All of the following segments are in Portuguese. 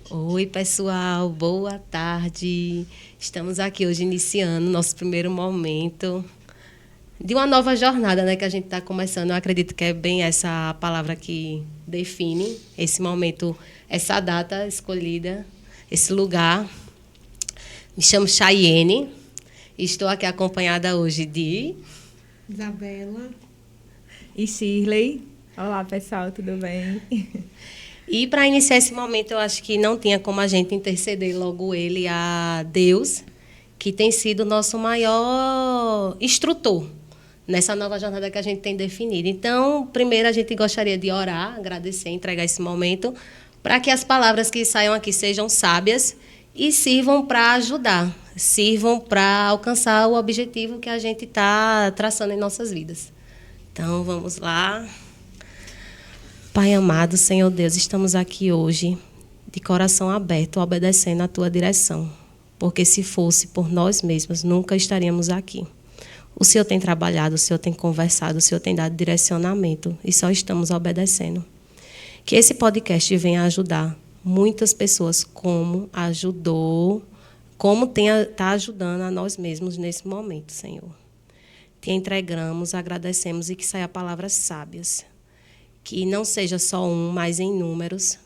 Oi, pessoal, boa tarde. Estamos aqui hoje iniciando nosso primeiro momento de uma nova jornada, né, que a gente está começando. Eu acredito que é bem essa a palavra que define esse momento, essa data escolhida, esse lugar. Me chamo Chayene e estou aqui acompanhada hoje de Isabela e Shirley. Olá, pessoal, tudo bem? E para iniciar esse momento, eu acho que não tinha como a gente interceder logo ele a Deus, que tem sido o nosso maior instrutor nessa nova jornada que a gente tem definido. Então, primeiro a gente gostaria de orar, agradecer, entregar esse momento, para que as palavras que saiam aqui sejam sábias e sirvam para ajudar, sirvam para alcançar o objetivo que a gente está traçando em nossas vidas. Então, vamos lá. Pai amado, Senhor Deus, estamos aqui hoje de coração aberto, obedecendo à Tua direção, porque se fosse por nós mesmos, nunca estaríamos aqui. O Senhor tem trabalhado, o Senhor tem conversado, o Senhor tem dado direcionamento e só estamos obedecendo. Que esse podcast venha ajudar muitas pessoas, como ajudou, como está ajudando a nós mesmos nesse momento, Senhor. Te entregamos, agradecemos e que saia palavras sábias. Que não seja só um, mas em números.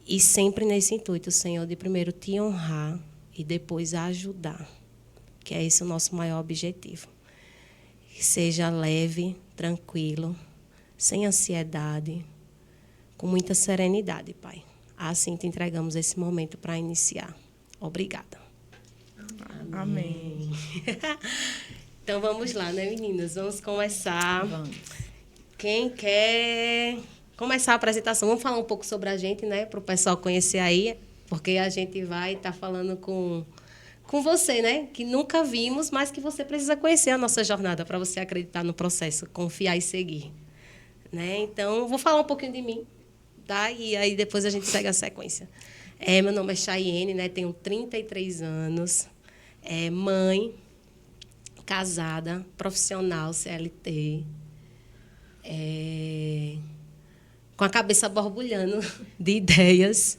E sempre nesse intuito, Senhor, de primeiro te honrar e depois ajudar. Que é esse o nosso maior objetivo. Que seja leve, tranquilo, sem ansiedade, com muita serenidade, Pai. Assim te entregamos esse momento para iniciar. Obrigada. Amém. Então vamos lá, né, meninas? Vamos começar. Vamos. Quem quer começar a apresentação? Vamos falar um pouco sobre a gente, né? Para o pessoal conhecer aí, porque a gente vai estar falando com você, né? Que nunca vimos, mas que você precisa conhecer a nossa jornada para você acreditar no processo, confiar e seguir. Né? Então, vou falar um pouquinho de mim, tá? E aí depois a gente segue a sequência. Meu nome é Chayene, né? Tenho 33 anos, mãe, casada, profissional, CLT. Com a cabeça borbulhando de ideias,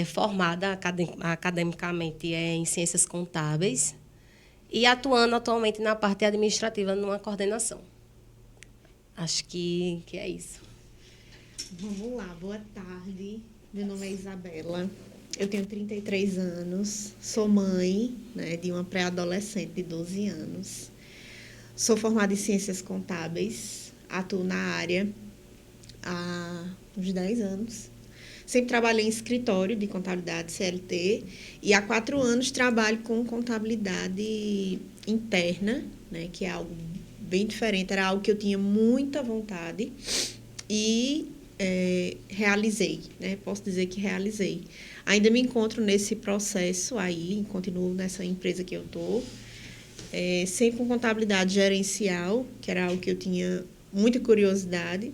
formada academicamente em ciências contábeis e atuando atualmente na parte administrativa numa coordenação. Acho que é isso. Vamos lá, boa tarde. Meu nome é Isabela. Eu tenho 33 anos, sou mãe, né, de uma pré-adolescente de 12 anos. Sou formada em ciências contábeis, atuo na área há uns 10 anos. Sempre trabalhei em escritório de contabilidade CLT e há 4 anos trabalho com contabilidade interna, né, que é algo bem diferente, era algo que eu tinha muita vontade e realizei, né? Posso dizer que realizei. Ainda me encontro nesse processo aí, continuo nessa empresa que eu estou, sempre com contabilidade gerencial, que era algo que eu tinha muita curiosidade.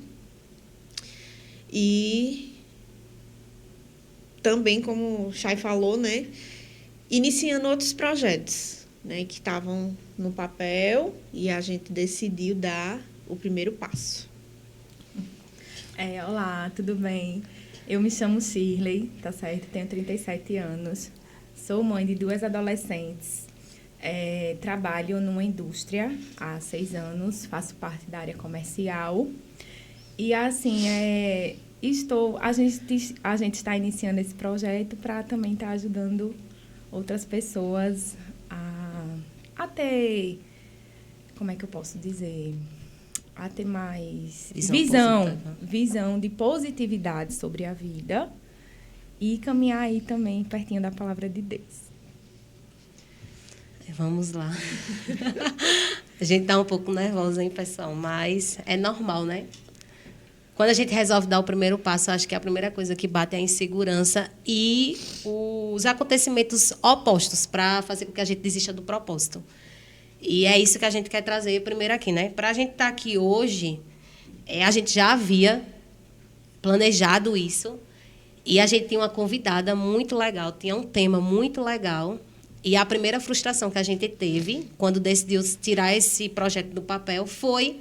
E também, como o Chay falou, né, iniciando outros projetos, né, que estavam no papel e a gente decidiu dar o primeiro passo. Olá, tudo bem? Eu me chamo Shirley, tá certo? Tenho 37 anos. Sou mãe de 2 adolescentes. Trabalho numa indústria há 6 anos, faço parte da área comercial. E, assim, a gente está iniciando esse projeto para também estar ajudando outras pessoas a ter, como é que eu posso dizer, a ter mais visão de positividade sobre a vida e caminhar aí também pertinho da palavra de Deus. Vamos lá. A gente está um pouco nervosa, hein, pessoal? Mas é normal, né? Quando a gente resolve dar o primeiro passo, acho que a primeira coisa que bate é a insegurança e os acontecimentos opostos para fazer com que a gente desista do propósito. E é isso que a gente quer trazer primeiro aqui, né? Para a gente estar aqui hoje, a gente já havia planejado isso e a gente tinha uma convidada muito legal, tinha um tema muito legal. E a primeira frustração que a gente teve quando decidiu tirar esse projeto do papel foi,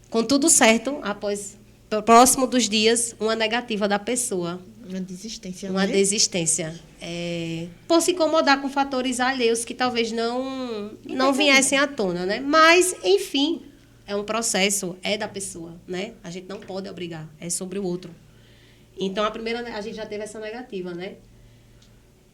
com tudo certo, após próximo dos dias, uma negativa da pessoa. Uma desistência, Uma né? desistência. Por se incomodar com fatores alheios que talvez não viessem à tona, né? Mas, enfim, é um processo, é da pessoa, né? A gente não pode obrigar, é sobre o outro. Então, a gente já teve essa negativa, né?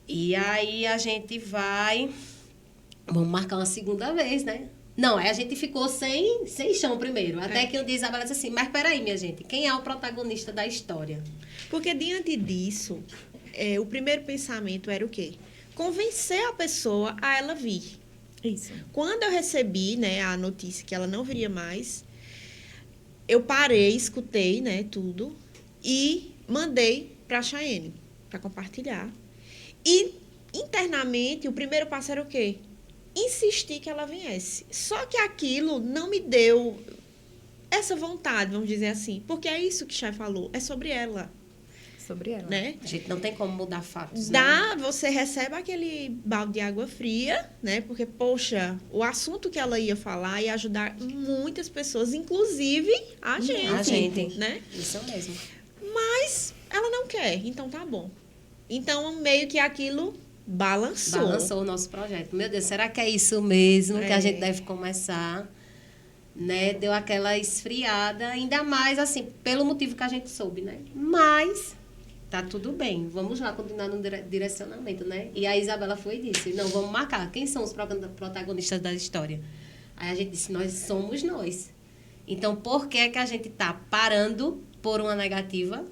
E aí a gente vamos marcar uma segunda vez, né? Não, aí a gente ficou sem chão primeiro. Até que um dia Isabela disse assim, mas peraí, minha gente, quem é o protagonista da história? Porque diante disso, o primeiro pensamento era o quê? Convencer a pessoa a ela vir. Isso. Quando eu recebi, né, a notícia que ela não viria mais, eu parei, escutei, né, tudo e mandei para a Chayenne para compartilhar. E internamente, o primeiro passo era o quê? Insistir que ela viesse. Só que aquilo não me deu essa vontade, vamos dizer assim. Porque é isso que Chay falou. É sobre ela. Sobre ela. Né? A gente não tem como mudar fatos, né? Você recebe aquele balde de água fria, né? Porque, poxa, o assunto que ela ia falar ia ajudar muitas pessoas, inclusive a gente. A gente. Né? Isso mesmo. Mas ela não quer, então tá bom. Então, meio que aquilo balançou O nosso projeto. Meu Deus, será que é isso mesmo que a É. gente deve começar? Né? Deu aquela esfriada, ainda mais assim, pelo motivo que a gente soube, né? Mas tá tudo bem, vamos lá continuar no direcionamento, né? E a Isabela foi e disse, não, vamos marcar. Quem são os protagonistas da história? Aí a gente disse, nós somos nós. Então, por que é que a gente tá parando por uma negativa?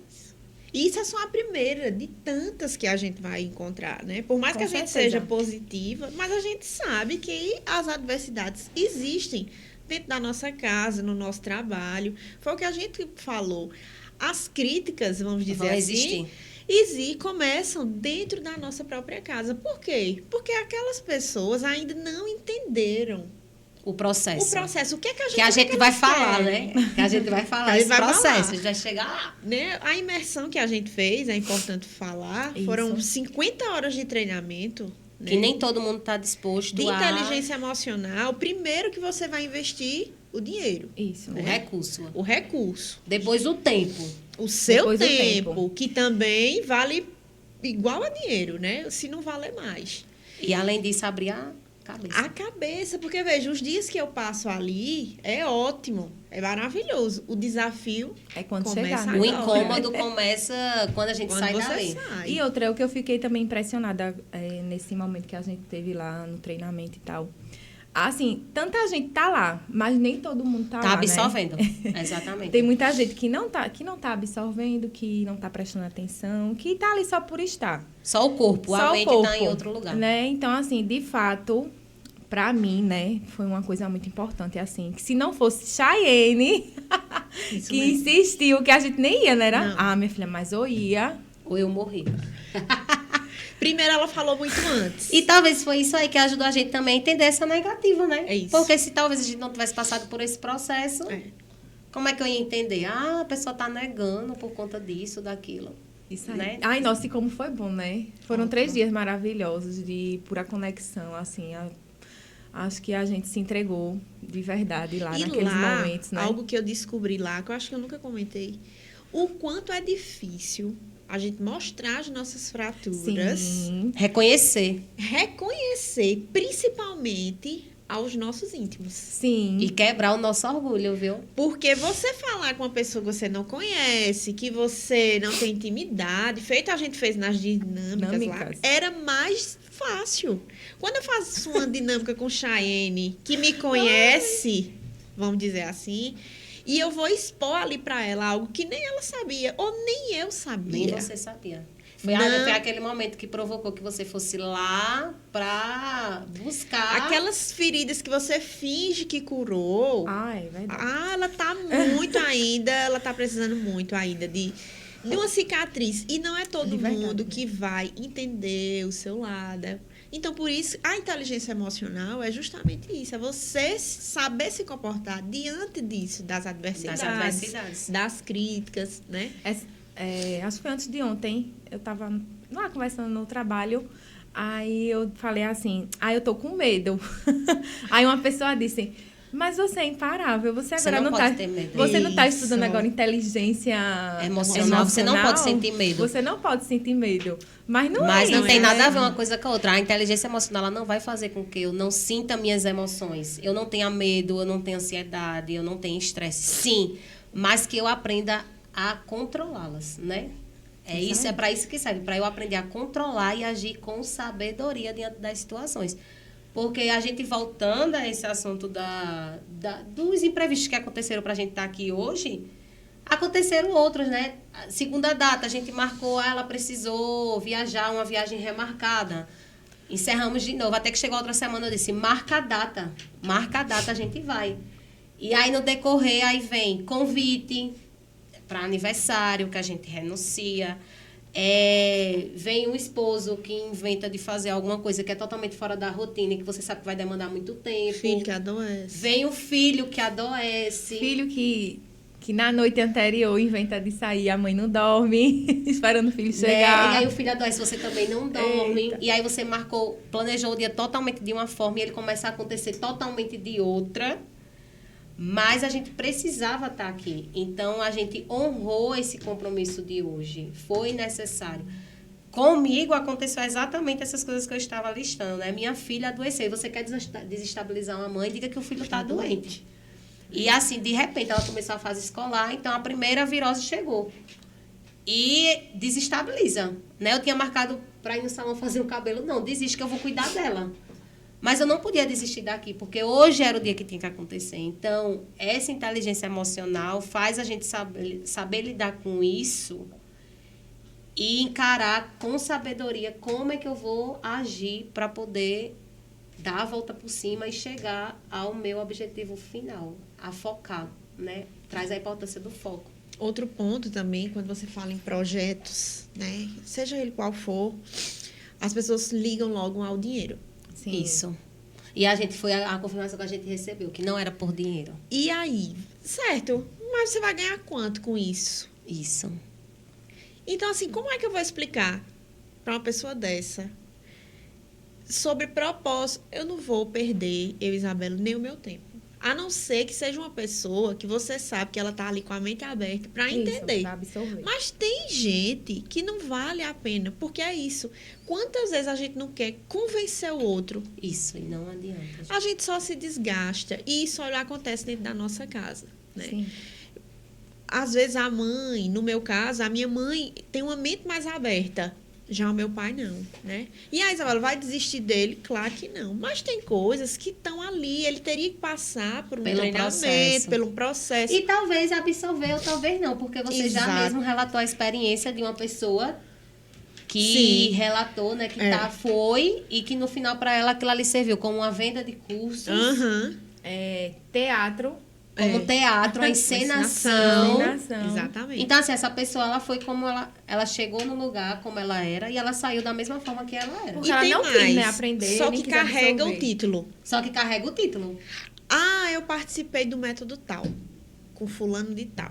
E isso é só a primeira de tantas que a gente vai encontrar, né? Por mais Com que a gente certeza. seja positiva, mas a gente sabe que as adversidades existem dentro da nossa casa, no nosso trabalho. Foi o que a gente falou. As críticas, vamos dizer Vão assim, começam dentro da nossa própria casa. Por quê? Porque aquelas pessoas ainda não entenderam O processo. o processo. O que é que a gente, Que a gente vai elas falar, querem? né? Que a gente vai falar A gente esse vai processo. falar. A gente vai chegar lá. Né? A imersão que a gente fez, é importante falar, Isso. foram 50 horas de treinamento. Né? Que nem todo mundo está disposto De a... inteligência emocional. Primeiro que você vai investir o dinheiro, Isso. O recurso. o recurso, Depois o tempo. o seu Depois o tempo, tempo. que também vale igual a dinheiro, né? Se não vale mais. E além disso, abrir a cabeça. A cabeça, porque veja, os dias que eu passo ali é ótimo, é maravilhoso. O desafio É quando começa chegar. agora. O incômodo começa quando a gente quando sai você dali. sai. E outra, o que eu fiquei também impressionada nesse momento que a gente teve lá no treinamento e tal. Assim, tanta gente tá lá, mas nem todo mundo tá Tá lá, absorvendo. né? Exatamente. Tem muita gente que não tá absorvendo, que não tá prestando atenção, que tá ali só por estar. Só o corpo, Só a o mente corpo, tá em outro lugar. Né? Então, assim, de fato, pra mim, né, foi uma coisa muito importante, assim, que se não fosse Chayenne Isso que mesmo. insistiu, que a gente nem ia, né? Era? Não. Ah, minha filha, mas eu ia. Ou eu morri. Primeiro ela falou muito antes. E talvez foi isso aí que ajudou a gente também a entender essa negativa, né? É isso. Porque se talvez a gente não tivesse passado por esse processo, É. como é que eu ia entender? Ah, a pessoa tá negando por conta disso, daquilo. Isso aí. Né? Ai, nossa, e como foi bom, né? Foram 3 dias maravilhosos de pura conexão, assim. Acho que a gente se entregou de verdade lá E naqueles lá, momentos, né? algo que eu descobri lá, que eu acho que eu nunca comentei, o quanto é difícil a gente mostrar as nossas fraturas, Sim. Reconhecer. reconhecer, principalmente aos nossos íntimos. Sim. E quebrar o nosso orgulho, viu? Porque você falar com uma pessoa que você não conhece, que você não tem intimidade, feito a gente fez nas dinâmicas lá, Dinâmicas. era mais fácil. Quando eu faço uma dinâmica com Chayenne, que me conhece, vamos dizer assim, e eu vou expor ali pra ela algo que nem ela sabia, ou nem eu sabia. Nem você sabia. Foi, Não. foi aquele momento que provocou que você fosse lá pra buscar. Aquelas feridas que você finge que curou. Ah, é verdade. Ah, ela tá muito ainda, ela tá precisando muito ainda de uma cicatriz. E não é todo De verdade, mundo né? que vai entender o seu lado. Então, por isso, a inteligência emocional é justamente isso. É você saber se comportar diante disso, das adversidades, das críticas, né? Acho que foi antes de ontem. Eu tava lá conversando no trabalho. Aí eu falei assim, eu tô com medo. Aí uma pessoa disse, Mas você é imparável. Você Você agora não não pode está. ter medo. Você não está Isso. estudando agora inteligência Emocional, você não pode sentir medo. Você não pode sentir medo. Mas não Mas é. não tem né? nada a ver uma coisa com a outra. A inteligência emocional ela não vai fazer com que eu não sinta minhas emoções. Eu não tenha medo, eu não tenha ansiedade, eu não tenha estresse. Sim, mas que eu aprenda a controlá-las, né? É para isso que serve, para eu aprender a controlar e agir com sabedoria diante das situações. Porque a gente voltando a esse assunto dos imprevistos que aconteceram para a gente estar aqui hoje, aconteceram outros, né? Segunda data, a gente marcou, ela precisou viajar, uma viagem remarcada. Encerramos de novo, até que chegou outra semana, eu disse, marca a data, a gente vai. E aí, no decorrer, aí vem convite para aniversário, que a gente renuncia. Vem um esposo que inventa de fazer alguma coisa que é totalmente fora da rotina, que você sabe que vai demandar muito tempo. Filho que adoece. Vem o filho que adoece. Filho que na noite anterior inventa de sair, a mãe não dorme, esperando o filho chegar. E aí o filho adoece, você também não dorme. Eita. E aí você planejou o dia totalmente de uma forma e ele começa a acontecer totalmente de outra. Mas a gente precisava estar aqui. Então, a gente honrou esse compromisso de hoje. Foi necessário. Comigo aconteceu exatamente essas coisas que eu estava listando, né? Minha filha adoeceu. Você quer desestabilizar uma mãe, diga que o filho está doente. E assim, de repente, ela começou a fase escolar, então a primeira virose chegou. E desestabiliza, né? Eu tinha marcado para ir no salão fazer o cabelo. Não, desiste que eu vou cuidar dela. Mas eu não podia desistir daqui, porque hoje era o dia que tinha que acontecer. Então, essa inteligência emocional faz a gente saber lidar com isso e encarar com sabedoria como é que eu vou agir para poder dar a volta por cima e chegar ao meu objetivo final, a focar, né? Traz a importância do foco. Outro ponto também, quando você fala em projetos, né? Seja ele qual for, as pessoas ligam logo ao dinheiro. Sim. Isso. E a gente foi a confirmação que a gente recebeu, que não era por dinheiro. E aí, certo, mas você vai ganhar quanto com isso? Isso. Então, assim, como é que eu vou explicar para uma pessoa dessa sobre propósito? Eu não vou perder, Isabela, nem o meu tempo. A não ser que seja uma pessoa que você sabe que ela está ali com a mente aberta para entender. Pra absorver. Mas tem gente que não vale a pena, porque é isso. Quantas vezes a gente não quer convencer o outro? Isso, e não adianta. A gente só se desgasta. E isso acontece dentro da nossa casa, né? Sim. Às vezes a mãe, no meu caso, a minha mãe tem uma mente mais aberta. Já o meu pai não, né? E a Isabela vai desistir dele? Claro que não. Mas tem coisas que estão ali. Ele teria que passar por um treinamento, pelo processo. E talvez absorver ou talvez não, porque você Exato. já mesmo relatou a experiência de uma pessoa que relatou, né? Que foi e que no final para ela aquilo ali serviu como uma venda de cursos, Teatro. como teatro, a encenação. Exatamente. Então, assim, essa pessoa, ela foi como ela chegou no lugar como ela era e ela saiu da mesma forma que ela era. Porque ela não quis, né, aprender, só nem que quis carrega absorver. o título. Só que carrega o título. Ah, eu participei do método tal, com fulano de tal.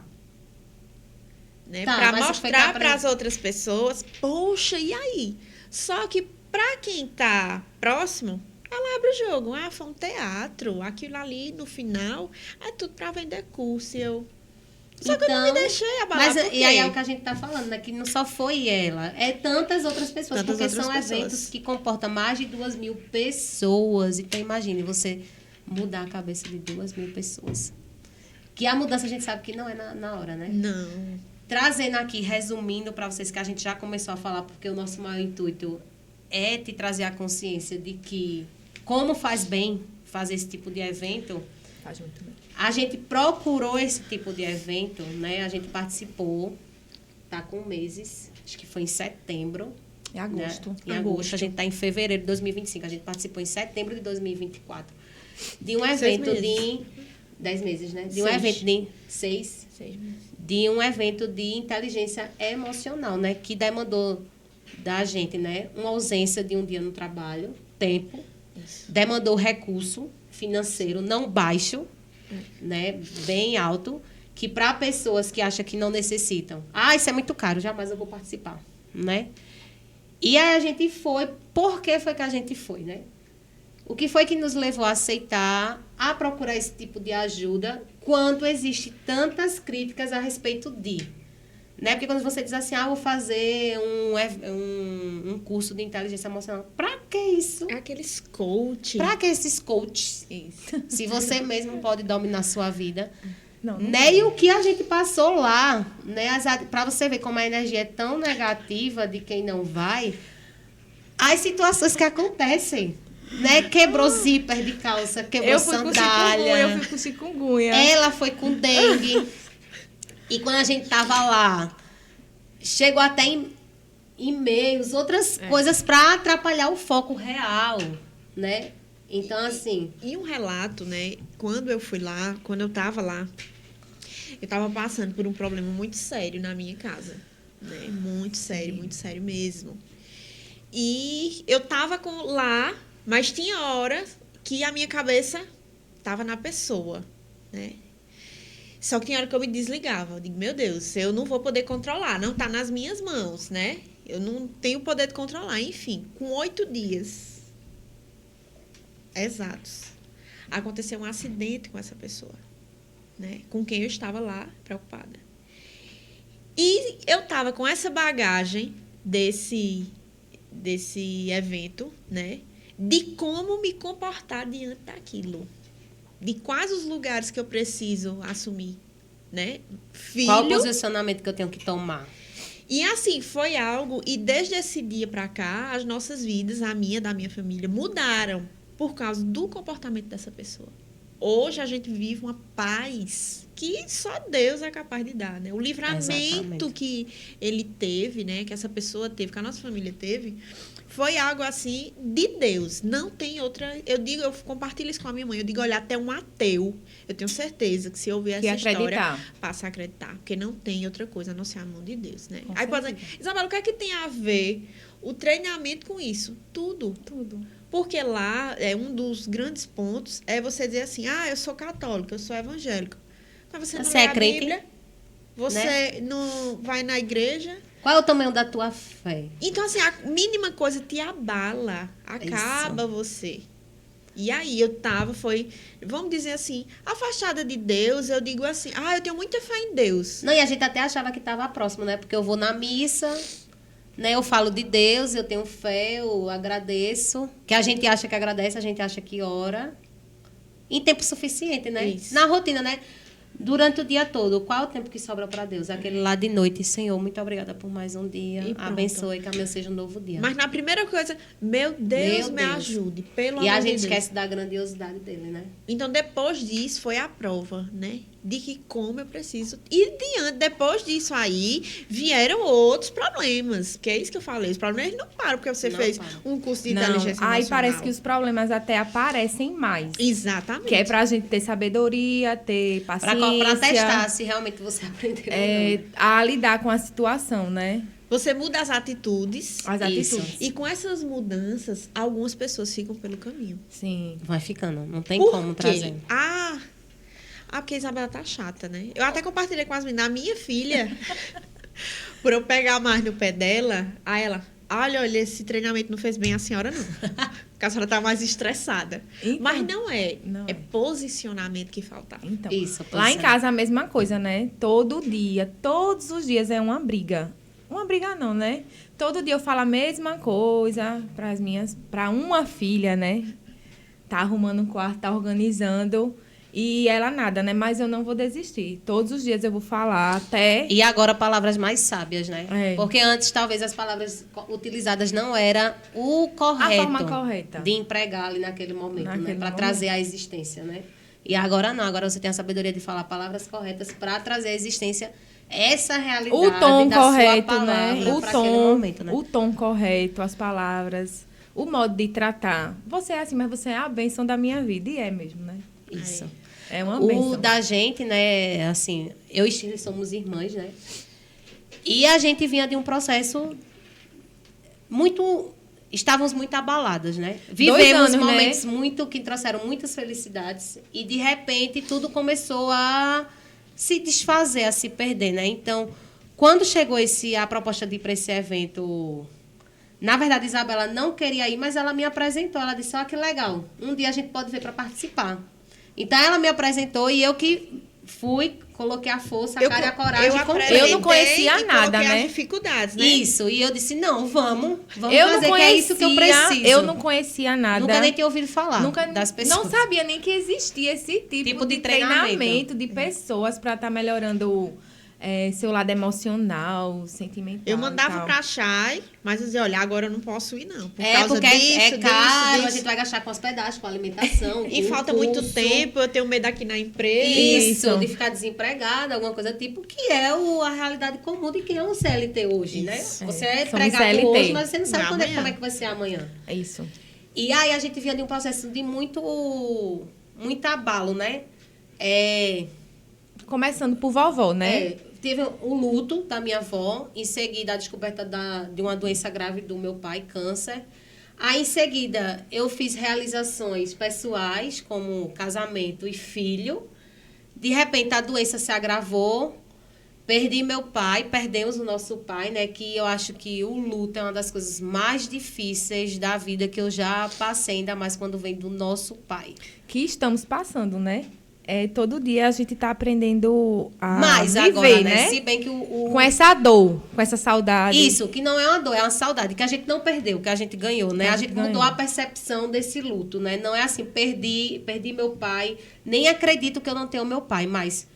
Né? Tá, Para mas você foi cá mostrar para as outras pessoas, poxa, e aí? Só que para quem tá próximo, ela abre o jogo. Ah, foi um teatro. Aquilo ali, no final, é tudo para vender curso. Só que eu não me deixei abalar. Mas, e aí é o que a gente está falando, né? Que não só foi ela, é tantas outras pessoas. Tantas porque outras são pessoas. eventos que comportam mais de 2.000 pessoas. Então, imagine você mudar a cabeça de 2.000 pessoas. Que a mudança a gente sabe que não é na hora, né? Não. Trazendo aqui, resumindo para vocês, que a gente já começou a falar, porque o nosso maior intuito é te trazer a consciência de que como faz bem fazer esse tipo de evento. Faz muito bem. A gente procurou esse tipo de evento, né? A gente participou, tá com meses, acho que foi em setembro. Em agosto. Né? Em agosto, a gente tá em fevereiro de 2025. A gente participou em setembro de 2024. De um evento de 10 meses, né? De um evento de 6 meses. De um evento de inteligência emocional, né? Que demandou da gente, né? Uma ausência de um dia no trabalho, tempo. Isso. Demandou recurso financeiro não baixo, né? Bem alto, que para pessoas que acham que não necessitam. Ah, isso é muito caro, jamais eu vou participar, né? E aí a gente foi. Por que foi que a gente foi, né? O que foi que nos levou a aceitar? a procurar esse tipo de ajuda quando existe tantas críticas a respeito de. Né? Porque quando você diz assim, vou fazer um curso de inteligência emocional, pra que isso? É aqueles coach. Pra que esses coaches? Isso. Se você mesmo pode dominar sua vida. Não Né? E o que a gente passou lá, né? Para você ver como a energia é tão negativa de quem não vai, as situações que acontecem, né? Quebrou zíper de calça, quebrou sandália. Eu fui com chikungunya. Ela foi com dengue. E quando a gente tava lá, chegou até em e-mails, outras coisas para atrapalhar o foco real, né? Então, assim... E um relato, né? Quando eu fui lá, quando eu tava lá, eu tava passando por um problema muito sério na minha casa, né? Muito sério mesmo. E eu tava lá, mas tinha horas que a minha cabeça tava na pessoa, né? Só que tinha hora que eu me desligava. Eu digo, meu Deus, eu não vou poder controlar, não tá nas minhas mãos, né? Eu não tenho poder de controlar. Enfim, com 8 dias exatos, aconteceu um acidente com essa pessoa, né? Com quem eu estava lá preocupada. E eu estava com essa bagagem desse evento, né? De como me comportar diante daquilo. De quais os lugares que eu preciso assumir, né? Filho. Qual o posicionamento que eu tenho que tomar? E assim, foi algo... E desde esse dia para cá, as nossas vidas, a minha, da minha família, mudaram por causa do comportamento dessa pessoa. Hoje a gente vive uma paz que só Deus é capaz de dar, né? O livramento Exatamente. que ele teve, né? Que essa pessoa teve, que a nossa família teve, foi algo assim de Deus. Não tem outra... Eu compartilho isso com a minha mãe. Eu digo, olha, até um ateu, eu tenho certeza que se ouvir essa história, passa a acreditar. Porque não tem outra coisa a não ser a mão de Deus, né? Aí pode dizer, Isabela, o que é que tem a ver o treinamento com isso? Tudo. Porque lá, um dos grandes pontos é você dizer assim, eu sou católica, eu sou evangélica. Mas você não lê a crente, Bíblia, você não vai na igreja. Qual é o tamanho da tua fé? Então, assim, a mínima coisa te abala, acaba você. E aí vamos dizer assim, afastada de Deus, eu digo assim, eu tenho muita fé em Deus. Não, e a gente até achava que estava próximo, né? Porque eu vou na missa, né? Eu falo de Deus, eu tenho fé, eu agradeço. Que a gente acha que agradece, a gente acha que ora. Em tempo suficiente, né? Isso. Na rotina, né? Durante o dia todo, qual é o tempo que sobra para Deus? Aquele lá de noite, Senhor, muito obrigada por mais um dia. Abençoe, que amanhã seja um novo dia. Mas na primeira coisa, meu Deus me ajude, pelo amor de Deus. E a gente esquece da grandiosidade dele, né? Então, depois disso, foi a prova, né? De que como eu preciso... E depois disso aí, vieram outros problemas. Que é isso que eu falei. Os problemas não param porque você fez um curso de inteligência emocional. Aí parece que os problemas até aparecem mais. Exatamente. Que é pra gente ter sabedoria, ter paciência. Pra testar se realmente você aprendeu ou não. A lidar com a situação, né? Você muda as atitudes. As atitudes. E com essas mudanças, algumas pessoas ficam pelo caminho. Sim. Vai ficando, não tem como trazer. Porque a Isabela tá chata, né? Eu até compartilhei com as meninas. A minha filha, por eu pegar mais no pé dela, aí ela... Olha, esse treinamento não fez bem a senhora, não. Porque a senhora tá mais estressada. Então, mas não é. É posicionamento que falta. Então, isso, lá em casa a mesma coisa, né? Todo dia, todos os dias é uma briga. Uma briga não, né? Todo dia eu falo a mesma coisa para uma filha, né? Tá arrumando um quarto, tá organizando... E ela nada, né? Mas eu não vou desistir. Todos os dias eu vou falar até... E agora palavras mais sábias, né? É. Porque antes, talvez, as palavras utilizadas não era o correto. A forma correta. De empregar ali naquele momento, né? Para trazer à existência, né? E agora não. Agora você tem a sabedoria de falar palavras corretas para trazer à existência essa realidade o tom da correto, sua palavra, né? para aquele momento, né? O tom correto, as palavras, o modo de tratar. Você é assim, mas você é a bênção da minha vida. E é mesmo, né? Isso. É uma bênção. O da gente, né, assim, eu e Shirley somos irmãs, né? E a gente vinha de um processo estávamos muito abaladas, né? Vivemos momentos que trouxeram muitas felicidades e, de repente, tudo começou a se desfazer, a se perder, né? Então, quando chegou a proposta de ir para esse evento... Na verdade, Isabela não queria ir, mas ela me apresentou. Ela disse, que legal, um dia a gente pode vir para participar. Então, ela me apresentou e eu que fui, coloquei a força, a cara e a coragem. Eu não conhecia nada, né? As dificuldades, né? Isso, e eu disse, não, vamos Eu fazer, não conhecia, que é isso que eu preciso. Eu não conhecia nada. Nunca nem tinha ouvido falar das pessoas. Não sabia nem que existia esse tipo de treinamento de pessoas para estar melhorando seu lado emocional, sentimental. Eu mandava pra Chay, mas eu dizia, olha, agora eu não posso ir, não. Porque é caro, a gente vai gastar com hospedagem, com alimentação. E falta muito tempo, eu tenho medo aqui na empresa. Isso, de ficar desempregada, alguma coisa tipo, que é a realidade comum de quem é um CLT hoje, né? Você é empregado hoje, mas você não sabe como é que vai ser amanhã. É isso. E aí a gente vinha de um processo de muito abalo, né? Começando por vovó, né? Teve o luto da minha avó, em seguida a descoberta de uma doença grave do meu pai, câncer. Aí, em seguida, eu fiz realizações pessoais, como casamento e filho. De repente, a doença se agravou. Perdi meu pai, perdemos o nosso pai, né? Que eu acho que o luto é uma das coisas mais difíceis da vida que eu já passei, ainda mais quando vem do nosso pai. Que estamos passando, né? Todo dia a gente está aprendendo a mais viver, agora, né? Se bem que com essa dor, com essa saudade. Isso, que não é uma dor, é uma saudade, que a gente não perdeu, que a gente ganhou, né? A gente mudou a percepção desse luto, né? Não é assim, perdi meu pai, nem acredito que eu não tenho meu pai, mas,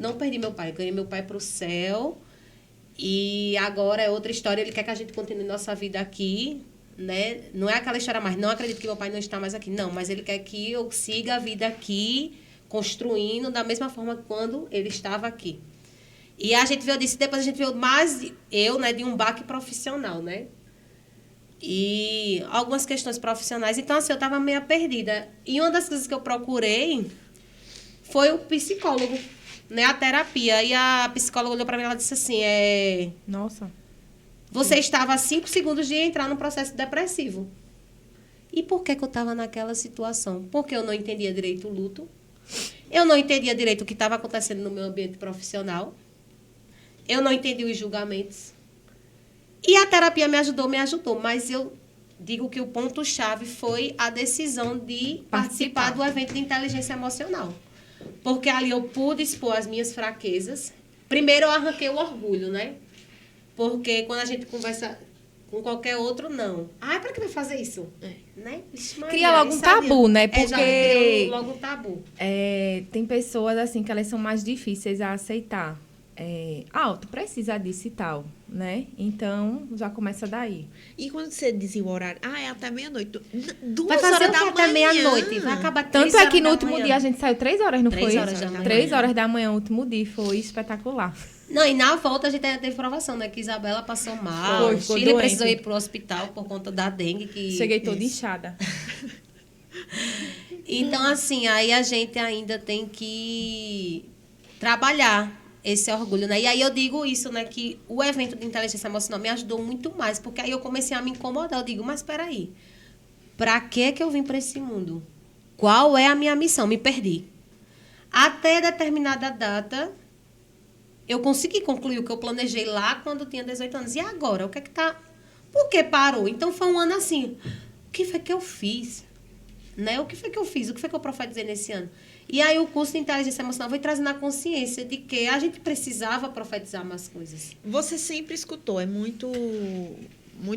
não perdi meu pai, ganhei meu pai para o céu, e agora é outra história, ele quer que a gente continue nossa vida aqui, né? Não é aquela história mais, não acredito que meu pai não está mais aqui, não, mas ele quer que eu siga a vida aqui, construindo da mesma forma que quando ele estava aqui. E a gente veio disso, depois a gente veio mais, né, de um baque profissional, né? E algumas questões profissionais. Então, assim, eu estava meio perdida. E uma das coisas que eu procurei foi o psicólogo, né? A terapia. E a psicóloga olhou para mim e ela disse assim, Nossa. Você estava a 5 segundos de entrar num processo depressivo. E por que eu estava naquela situação? Porque eu não entendia direito o luto. Eu não entendia direito o que estava acontecendo no meu ambiente profissional. Eu não entendi os julgamentos. E a terapia me ajudou, mas eu digo que o ponto-chave foi a decisão de participar do evento de inteligência emocional. Porque ali eu pude expor as minhas fraquezas. Primeiro eu arranquei o orgulho, né? Porque quando a gente conversa com qualquer outro, não. Para que vai fazer isso? Né? Cria logo um tabu, né? Porque já cria logo um tabu. Tem pessoas assim que elas são mais difíceis a aceitar. Tu precisa disso e tal, né? Então, já começa daí. E quando você dizia o horário, é até meia-noite. 2 vai fazer horas o da que manhã. Até meia-noite. Vai acabar 3 Tanto horas é que no da último manhã. dia a gente saiu 3 horas, não 3 foi? horas da manhã. 3 horas da manhã, o último dia. Foi espetacular. Não, e na volta a gente ainda teve provação, né? Que Isabela passou mal. Ficou Chile doente. precisou ir pro hospital por conta da dengue. Cheguei toda inchada. Então, assim, aí a gente ainda tem que trabalhar esse orgulho, né? E aí eu digo isso, né? Que o evento de inteligência emocional me ajudou muito mais, porque aí eu comecei a me incomodar. Eu digo, mas peraí, pra que eu vim para esse mundo? Qual é a minha missão? Me perdi. Até determinada data, eu consegui concluir o que eu planejei lá quando eu tinha 18 anos. E agora? O que é que tá... Por que parou? Então foi um ano assim. O que foi que eu fiz? Né? O que foi que eu fiz? O que foi que eu profetizei nesse ano? E aí o curso de inteligência emocional foi trazendo a consciência de que a gente precisava profetizar mais coisas. Você sempre escutou, é muito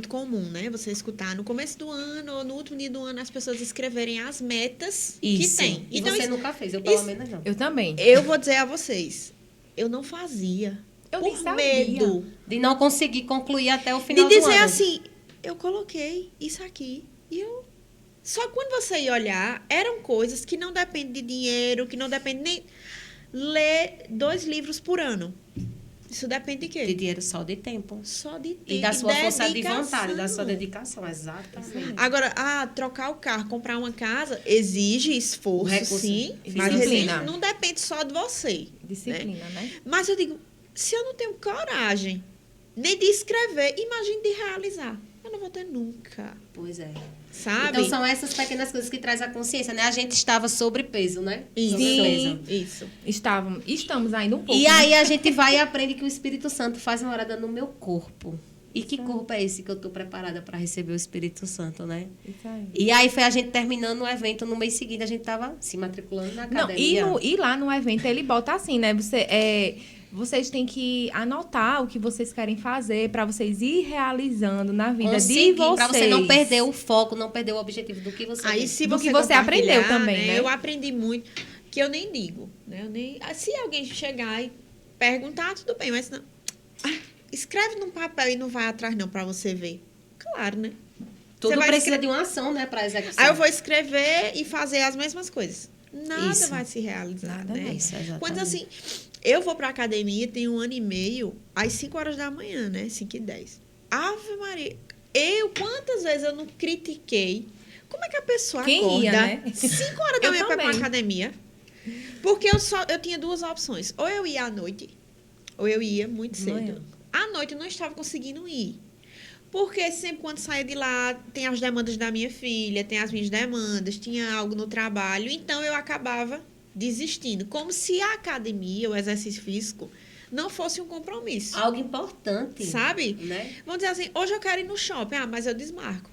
comum, né? Você escutar no começo do ano ou no último dia do ano as pessoas escreverem as metas que tem. E então, você nunca fez, eu pelo menos não. Eu também. Eu vou dizer a vocês, eu não fazia. Eu nem por sabia. medo de não conseguir concluir até o final de do ano. dizer assim, eu coloquei isso aqui e eu... Só que quando você ia olhar, eram coisas que não dependem de dinheiro, que não dependem nem... Ler 2 livros por ano. Isso depende de quê? De dinheiro, só de tempo. Só de tempo. E da sua força de dedicação. vontade, da sua dedicação, exatamente. Agora, trocar o carro, comprar uma casa, exige esforço, Recurso, sim. Mas disciplina. não depende só de você. Disciplina, né? Mas eu digo, se eu não tenho coragem nem de escrever, imagine de realizar. Eu não vou ter nunca. Pois é. Sabe? Então, são essas pequenas coisas que traz a consciência, né? A gente estava sobrepeso, né? Sim, isso. Estamos ainda um pouco. E aí a gente vai e aprende que o Espírito Santo faz uma morada no meu corpo. E que corpo é esse que eu estou preparada para receber o Espírito Santo, né? Isso aí. E aí foi a gente terminando o evento, no mês seguinte a gente estava se matriculando na Não, academia. e lá no evento ele bota assim, né? Vocês têm que anotar o que vocês querem fazer para vocês ir realizando na vida de vocês. Para você não perder o foco, não perder o objetivo do que você Aí, quer. se Do você que você aprendeu compartilhar, também, né? Eu aprendi muito, que eu nem digo, né? Se alguém chegar e perguntar, tudo bem, mas não. Escreve num papel e não vai atrás não para você ver. Claro, né? Tudo Você vai precisa de uma ação, né, para execução. Aí eu vou escrever e fazer as mesmas coisas. Nada Isso. vai se realizar, Nada né? vai. Isso, exatamente. Quando assim, eu vou pra academia, tem 1 ano e meio, às 5 horas da manhã, né? 5h10. Ave Maria. Quantas vezes eu não critiquei? Como é que a pessoa Quem acorda ia, né? 5 horas da Eu manhã pra ir pra também. academia? Porque eu tinha 2 opções. Ou eu ia à noite, ou eu ia muito cedo. Manhã. À noite eu não estava conseguindo ir. Porque sempre quando saía de lá, tem as demandas da minha filha, tem as minhas demandas, tinha algo no trabalho. Então, eu acabava desistindo. Como se a academia, o exercício físico, não fosse um compromisso. Algo importante. Sabe? Né? Vamos dizer assim, hoje eu quero ir no shopping. Mas eu desmarco.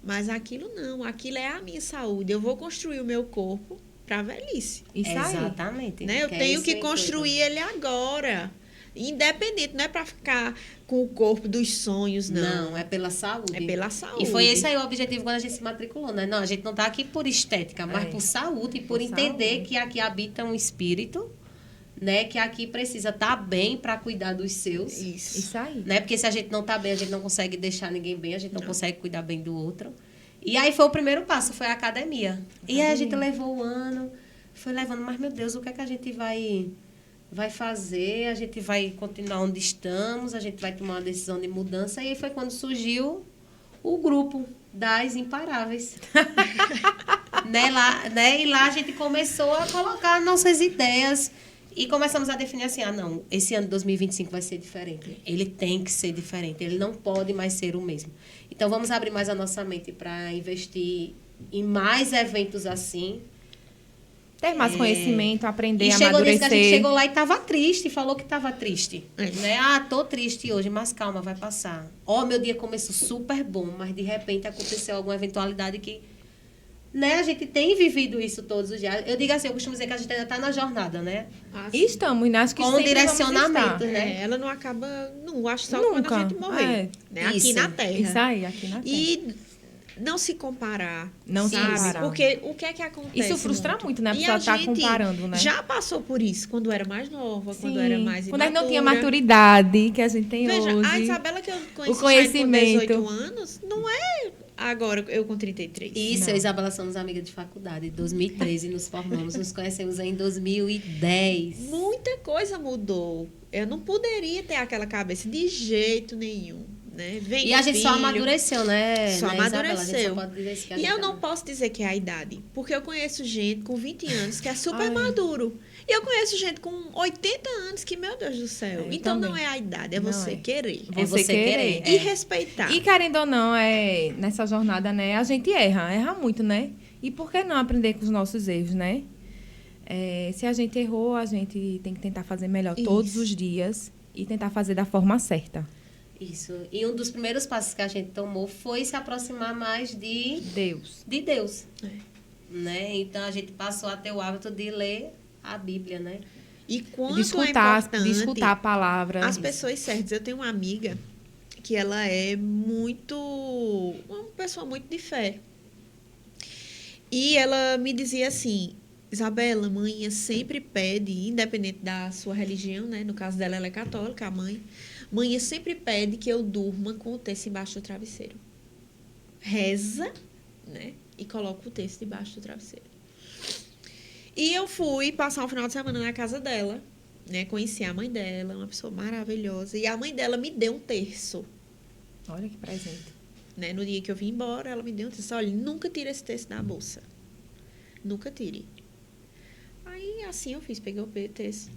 Mas aquilo não. Aquilo é a minha saúde. Eu vou construir o meu corpo para a velhice. Isso aí. Exatamente. Né? Eu Que é tenho esse que o intuito. construir ele agora. Independente, não é para ficar com o corpo dos sonhos, não. Não, é pela saúde. É pela saúde. E foi esse aí o objetivo quando a gente se matriculou, né? Não, a gente não está aqui por estética, mas É. por saúde e por Por entender saúde. que aqui habita um espírito, né? Que aqui precisa estar bem para cuidar dos seus. Isso aí. Né? Porque se a gente não está bem, a gente não consegue deixar ninguém bem, a gente não consegue cuidar bem do outro. E aí foi o primeiro passo, foi a academia. E aí a gente levou o ano, foi levando, mas meu Deus, o que é que a gente vai fazer? A gente vai continuar onde estamos, a gente vai tomar uma decisão de mudança. E aí foi quando surgiu o grupo das Imparáveis. E lá a gente começou a colocar nossas ideias e começamos a definir assim, não, esse ano de 2025 vai ser diferente. Ele tem que ser diferente, ele não pode mais ser o mesmo. Então, vamos abrir mais a nossa mente para investir em mais eventos assim. Ter mais conhecimento, aprender, E chegou nesse que a gente amadurecer. chegou lá e estava triste, falou que estava triste. É. Né? Tô triste hoje, mas calma, vai passar. Meu dia começou super bom, mas de repente aconteceu alguma eventualidade que... Né? A gente tem vivido isso todos os dias. Eu digo assim, eu costumo dizer que a gente ainda está na jornada, né? E estamos, né? Acho que Com sempre direcionamento, vamos estar. né? Ela não acaba, não acho só Nunca. quando a gente morrer. Né? Aqui Isso. na Terra. Isso aí, aqui na Terra. E não se comparar. Não se sabe? comparar. Porque o que é que acontece? Isso frustra muito, né? A E pessoa tá gente comparando, né? já passou por isso, quando era mais nova, quando era mais Quando a gente não tinha imatura. maturidade que a gente tem Veja, hoje. a Isabela que eu conheci conhecimento. já com 18 anos, não é agora eu com 33. Isso, Não. eu e Isabela somos amigas de faculdade. Em 2013 nos formamos, nos conhecemos em 2010. Muita coisa mudou. Eu não poderia ter aquela cabeça de jeito nenhum. Né? Vem E a gente só filho. amadureceu, né? Só né, Isabela? A gente amadureceu. só pode dizer isso que a E gente eu não ama. posso dizer que é a idade, porque eu conheço gente com 20 anos que é super Ai. maduro. E eu conheço gente com 80 anos que, meu Deus do céu. Eu Então não também. é a idade, é Não você é. querer. É você querer. E respeitar. E querendo ou não, nessa jornada, né, a gente erra muito, né? E por que não aprender com os nossos erros, né? Se a gente errou, a gente tem que tentar fazer melhor todos Isso. os dias e tentar fazer da forma certa. Isso. E um dos primeiros passos que a gente tomou foi se aproximar mais de Deus. Deus. É. Né? Então, a gente passou a ter o hábito de ler a Bíblia, né? E quanto De é escutar, importante de escutar a palavra. as pessoas certas. Eu tenho uma amiga que ela é uma pessoa muito de fé. E ela me dizia assim, Isabela, mãe sempre pede, independente da sua religião, né? No caso dela, ela é católica, a mãe. Mãe sempre pede que eu durma com o texto embaixo do travesseiro. Reza, né? E coloca o texto debaixo do travesseiro. E eu fui passar um final de semana na casa dela, né? Conheci a mãe dela, uma pessoa maravilhosa. E a mãe dela me deu um terço, Olha que presente. né? No dia que eu vim embora, ela me deu um terço. Olha, nunca tire esse terço da bolsa. Nunca tire. Aí, assim eu fiz, peguei o terço.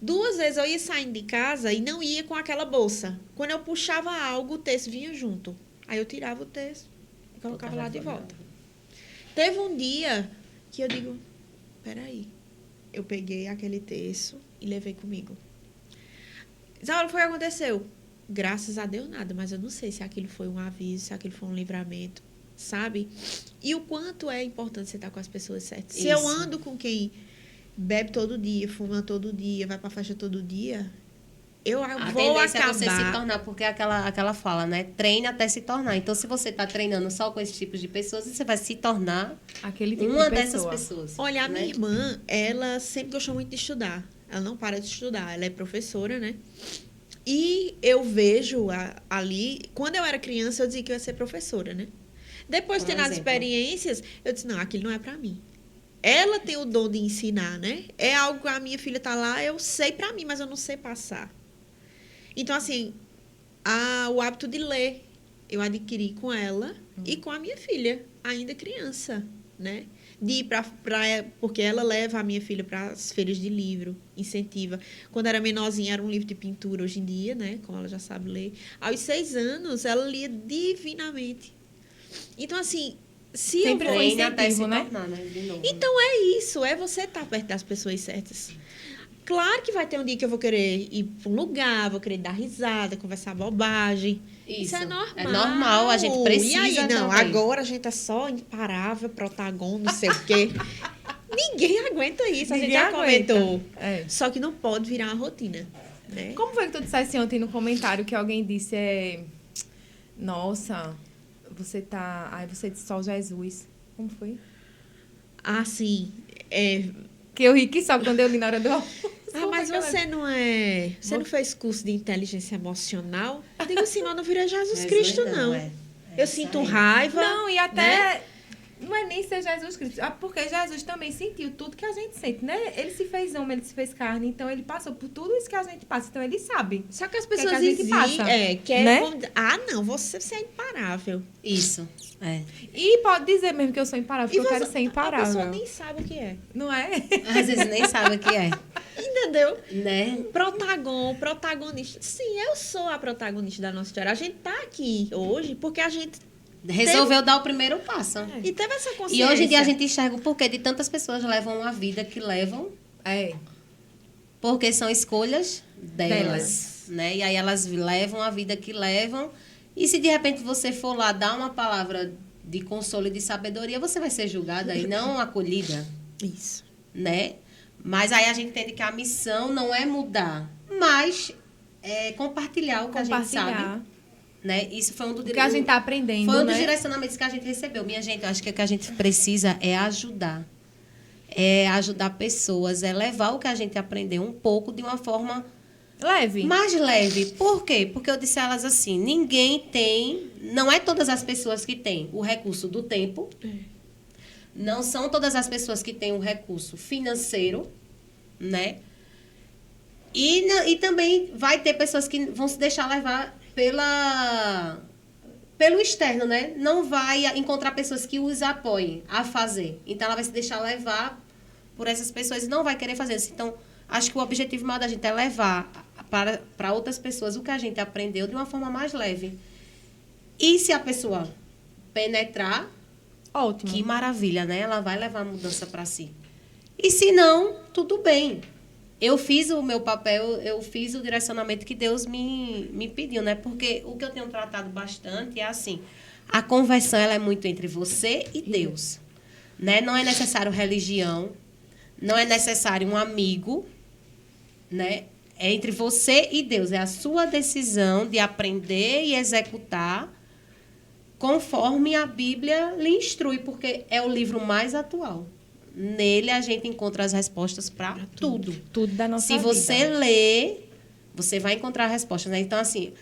2 vezes eu ia saindo de casa e não ia com aquela bolsa. Quando eu puxava algo, o terço vinha junto. Aí eu tirava o terço e colocava lá de volta. Teve um dia que eu digo, peraí. Eu peguei aquele terço e levei comigo. Isaura, foi o que aconteceu? graças a Deus, nada. Mas eu não sei se aquilo foi um aviso, se aquilo foi um livramento, sabe? E o quanto é importante você estar com as pessoas certas. Se eu ando com quem bebe todo dia, fuma todo dia, vai pra festa todo dia, eu vou acabar... é você se tornar, porque é aquela fala, né? Treine até se tornar. Então, se você está treinando só com esse tipo de pessoas, você vai se tornar aquele tipo uma de dessas pessoa. pessoas. Olha, a né? minha irmã, ela sempre gostou muito de estudar. Ela não para de estudar. Ela é professora, né? E eu vejo ali... Quando eu era criança, eu dizia que eu ia ser professora, né? Depois de ter as experiências, eu disse, não, aquilo não é para mim. Ela tem o dom de ensinar, né? É algo que a minha filha tá lá, eu sei para mim, mas eu não sei passar. Então, assim, o hábito de ler, eu adquiri com ela e com a minha filha, ainda criança, né? De ir porque ela leva a minha filha para as feiras de livro, incentiva. Quando era menorzinha, era um livro de pintura, hoje em dia, né? Como ela já sabe ler. Aos 6 anos, ela lia divinamente. Então, assim, se sempre eu vou... foi até se incentivo, né? tornar, né? De novo. Então, é isso. É você estar perto das pessoas certas. Claro que vai ter um dia que eu vou querer ir para um lugar, vou querer dar risada, conversar bobagem. Isso é normal. É normal, a gente precisa. E aí, não, também. agora a gente é só imparável, protagon, não sei o quê. Ninguém aguenta isso, a gente já comentou. É. Só que não pode virar uma rotina, né? Como foi que tu disseste ontem no comentário que alguém disse nossa, você tá... Ai, você disse só Jesus. Como foi? Assim, Que eu ri que só quando eu li na hora do almoço. mas você não é... Você não fez curso de inteligência emocional? Eu digo assim, não vira Jesus Cristo, não. Eu sinto raiva. Não, e até... né? Não é nem ser Jesus Cristo. Porque Jesus também sentiu tudo que a gente sente, né? Ele se fez homem, ele se fez carne. Então, ele passou por tudo isso que a gente passa. Então, ele sabe. Só que as que pessoas a gente passa, né? Não, você é imparável. Isso, E pode dizer mesmo que eu sou imparável, porque eu quero ser A imparável. pessoa nem sabe o que é. Não é? Às vezes nem sabe o que é. Entendeu? Né? Protagonista. Sim, eu sou a protagonista da nossa história. A gente tá aqui hoje porque a gente Resolveu dar o primeiro passo. e teve essa E consciência. hoje em dia a gente enxerga o porquê de tantas pessoas levam a vida que levam, porque são escolhas delas, né? E aí elas levam a vida que levam. E se de repente você for lá dar uma palavra de consolo e de sabedoria, você vai ser julgada e não acolhida. Isso. Né? Mas aí a gente entende que a missão não é mudar, mas é compartilhar o que a gente sabe. Né? Isso foi um do que a gente está aprendendo, foi um né? dos direcionamentos que a gente recebeu. Minha gente, eu acho que o que a gente precisa é ajudar. É ajudar pessoas, é levar o que a gente aprendeu um pouco de uma forma leve. Mais leve. Por quê? Porque eu disse a elas assim, ninguém tem, não é todas as pessoas que têm o recurso do tempo, não são todas as pessoas que têm o recurso financeiro, né? E também vai ter pessoas que vão se deixar levar pelo externo, né? Não vai encontrar pessoas que os apoiem a fazer. Então, ela vai se deixar levar por essas pessoas e não vai querer fazer isso. Então, acho que o objetivo maior da gente é levar para outras pessoas o que a gente aprendeu de uma forma mais leve. E se a pessoa penetrar, ótimo. Que maravilha, né? Ela vai levar a mudança para si. E se não, tudo bem. Eu fiz o meu papel, eu fiz o direcionamento que Deus me pediu, né? Porque o que eu tenho tratado bastante é assim, a conversão ela é muito entre você e Deus, né? Não é necessário religião, não é necessário um amigo, né? É entre você e Deus, é a sua decisão de aprender e executar conforme a Bíblia lhe instrui, porque é o livro mais atual. Nele a gente encontra as respostas para tudo. Tudo da nossa vida. Se você ler, você vai encontrar respostas, né? Então, assim,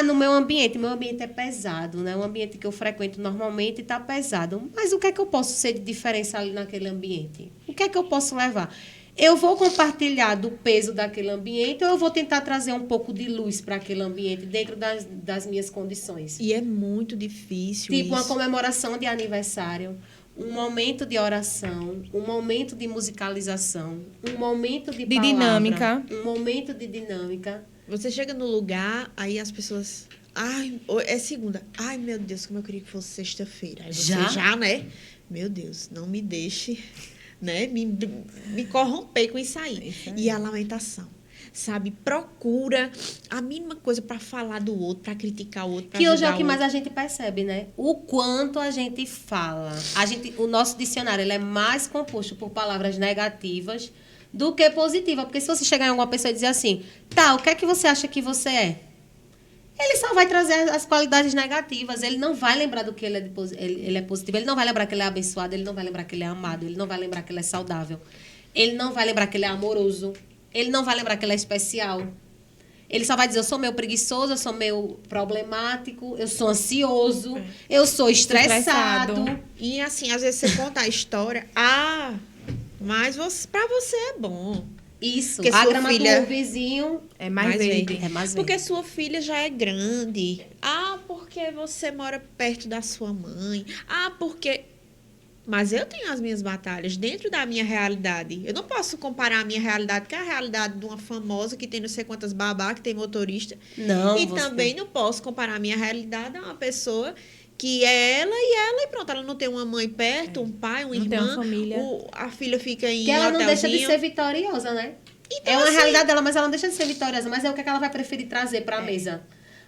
no meu ambiente é pesado, né? O ambiente que eu frequento normalmente está pesado. Mas o que é que eu posso ser de diferença ali naquele ambiente? O que é que eu posso levar? Eu vou compartilhar do peso daquele ambiente ou eu vou tentar trazer um pouco de luz para aquele ambiente dentro das minhas condições? E é muito difícil Tipo uma isso. comemoração de aniversário, um momento de oração, um momento de musicalização, um momento de palavra, dinâmica. um momento de dinâmica. Você chega no lugar, aí as pessoas... Ai, é segunda. Ai, meu Deus, como eu queria que fosse sexta-feira. Aí você já, né? Meu Deus, não me deixe, né? Me corromper com isso aí. E a lamentação. sabe? Procura a mínima coisa para falar do outro, para criticar o outro, para Que hoje é julgar o que o mais outro. a gente percebe, né? O quanto a gente fala. O nosso dicionário ele é mais composto por palavras negativas do que positivas. Porque se você chegar em alguma pessoa e dizer assim, tá, o que é que você acha que você é? Ele só vai trazer as qualidades negativas. Ele não vai lembrar do que ele é positivo. Ele não vai lembrar que ele é abençoado. Ele não vai lembrar que ele é amado. Ele não vai lembrar que ele é saudável. Ele não vai lembrar que ele é amoroso. Ele não vai lembrar que ele é especial. Ele só vai dizer, eu sou meio preguiçoso, eu sou meio problemático, eu sou ansioso, eu sou estressado. E assim, às vezes você conta a história, mas para você é bom. Isso, Porque a sua grama filha do vizinho É mais verde. é mais Porque verde. sua filha já é grande. Porque você mora perto da sua mãe. Porque... Mas eu tenho as minhas batalhas dentro da minha realidade. Eu não posso comparar a minha realidade com a realidade de uma famosa que tem não sei quantas babá, que tem motorista. Não, E você- também não posso comparar a minha realidade a uma pessoa que é ela e pronto. Ela não tem uma mãe perto, um pai, uma Não irmã. tem uma família. A filha fica em que ela não deixa de hotelzinho. ser vitoriosa, né? Então, É uma assim, realidade dela, mas ela não deixa de ser vitoriosa. Mas é o que ela vai preferir trazer para a mesa.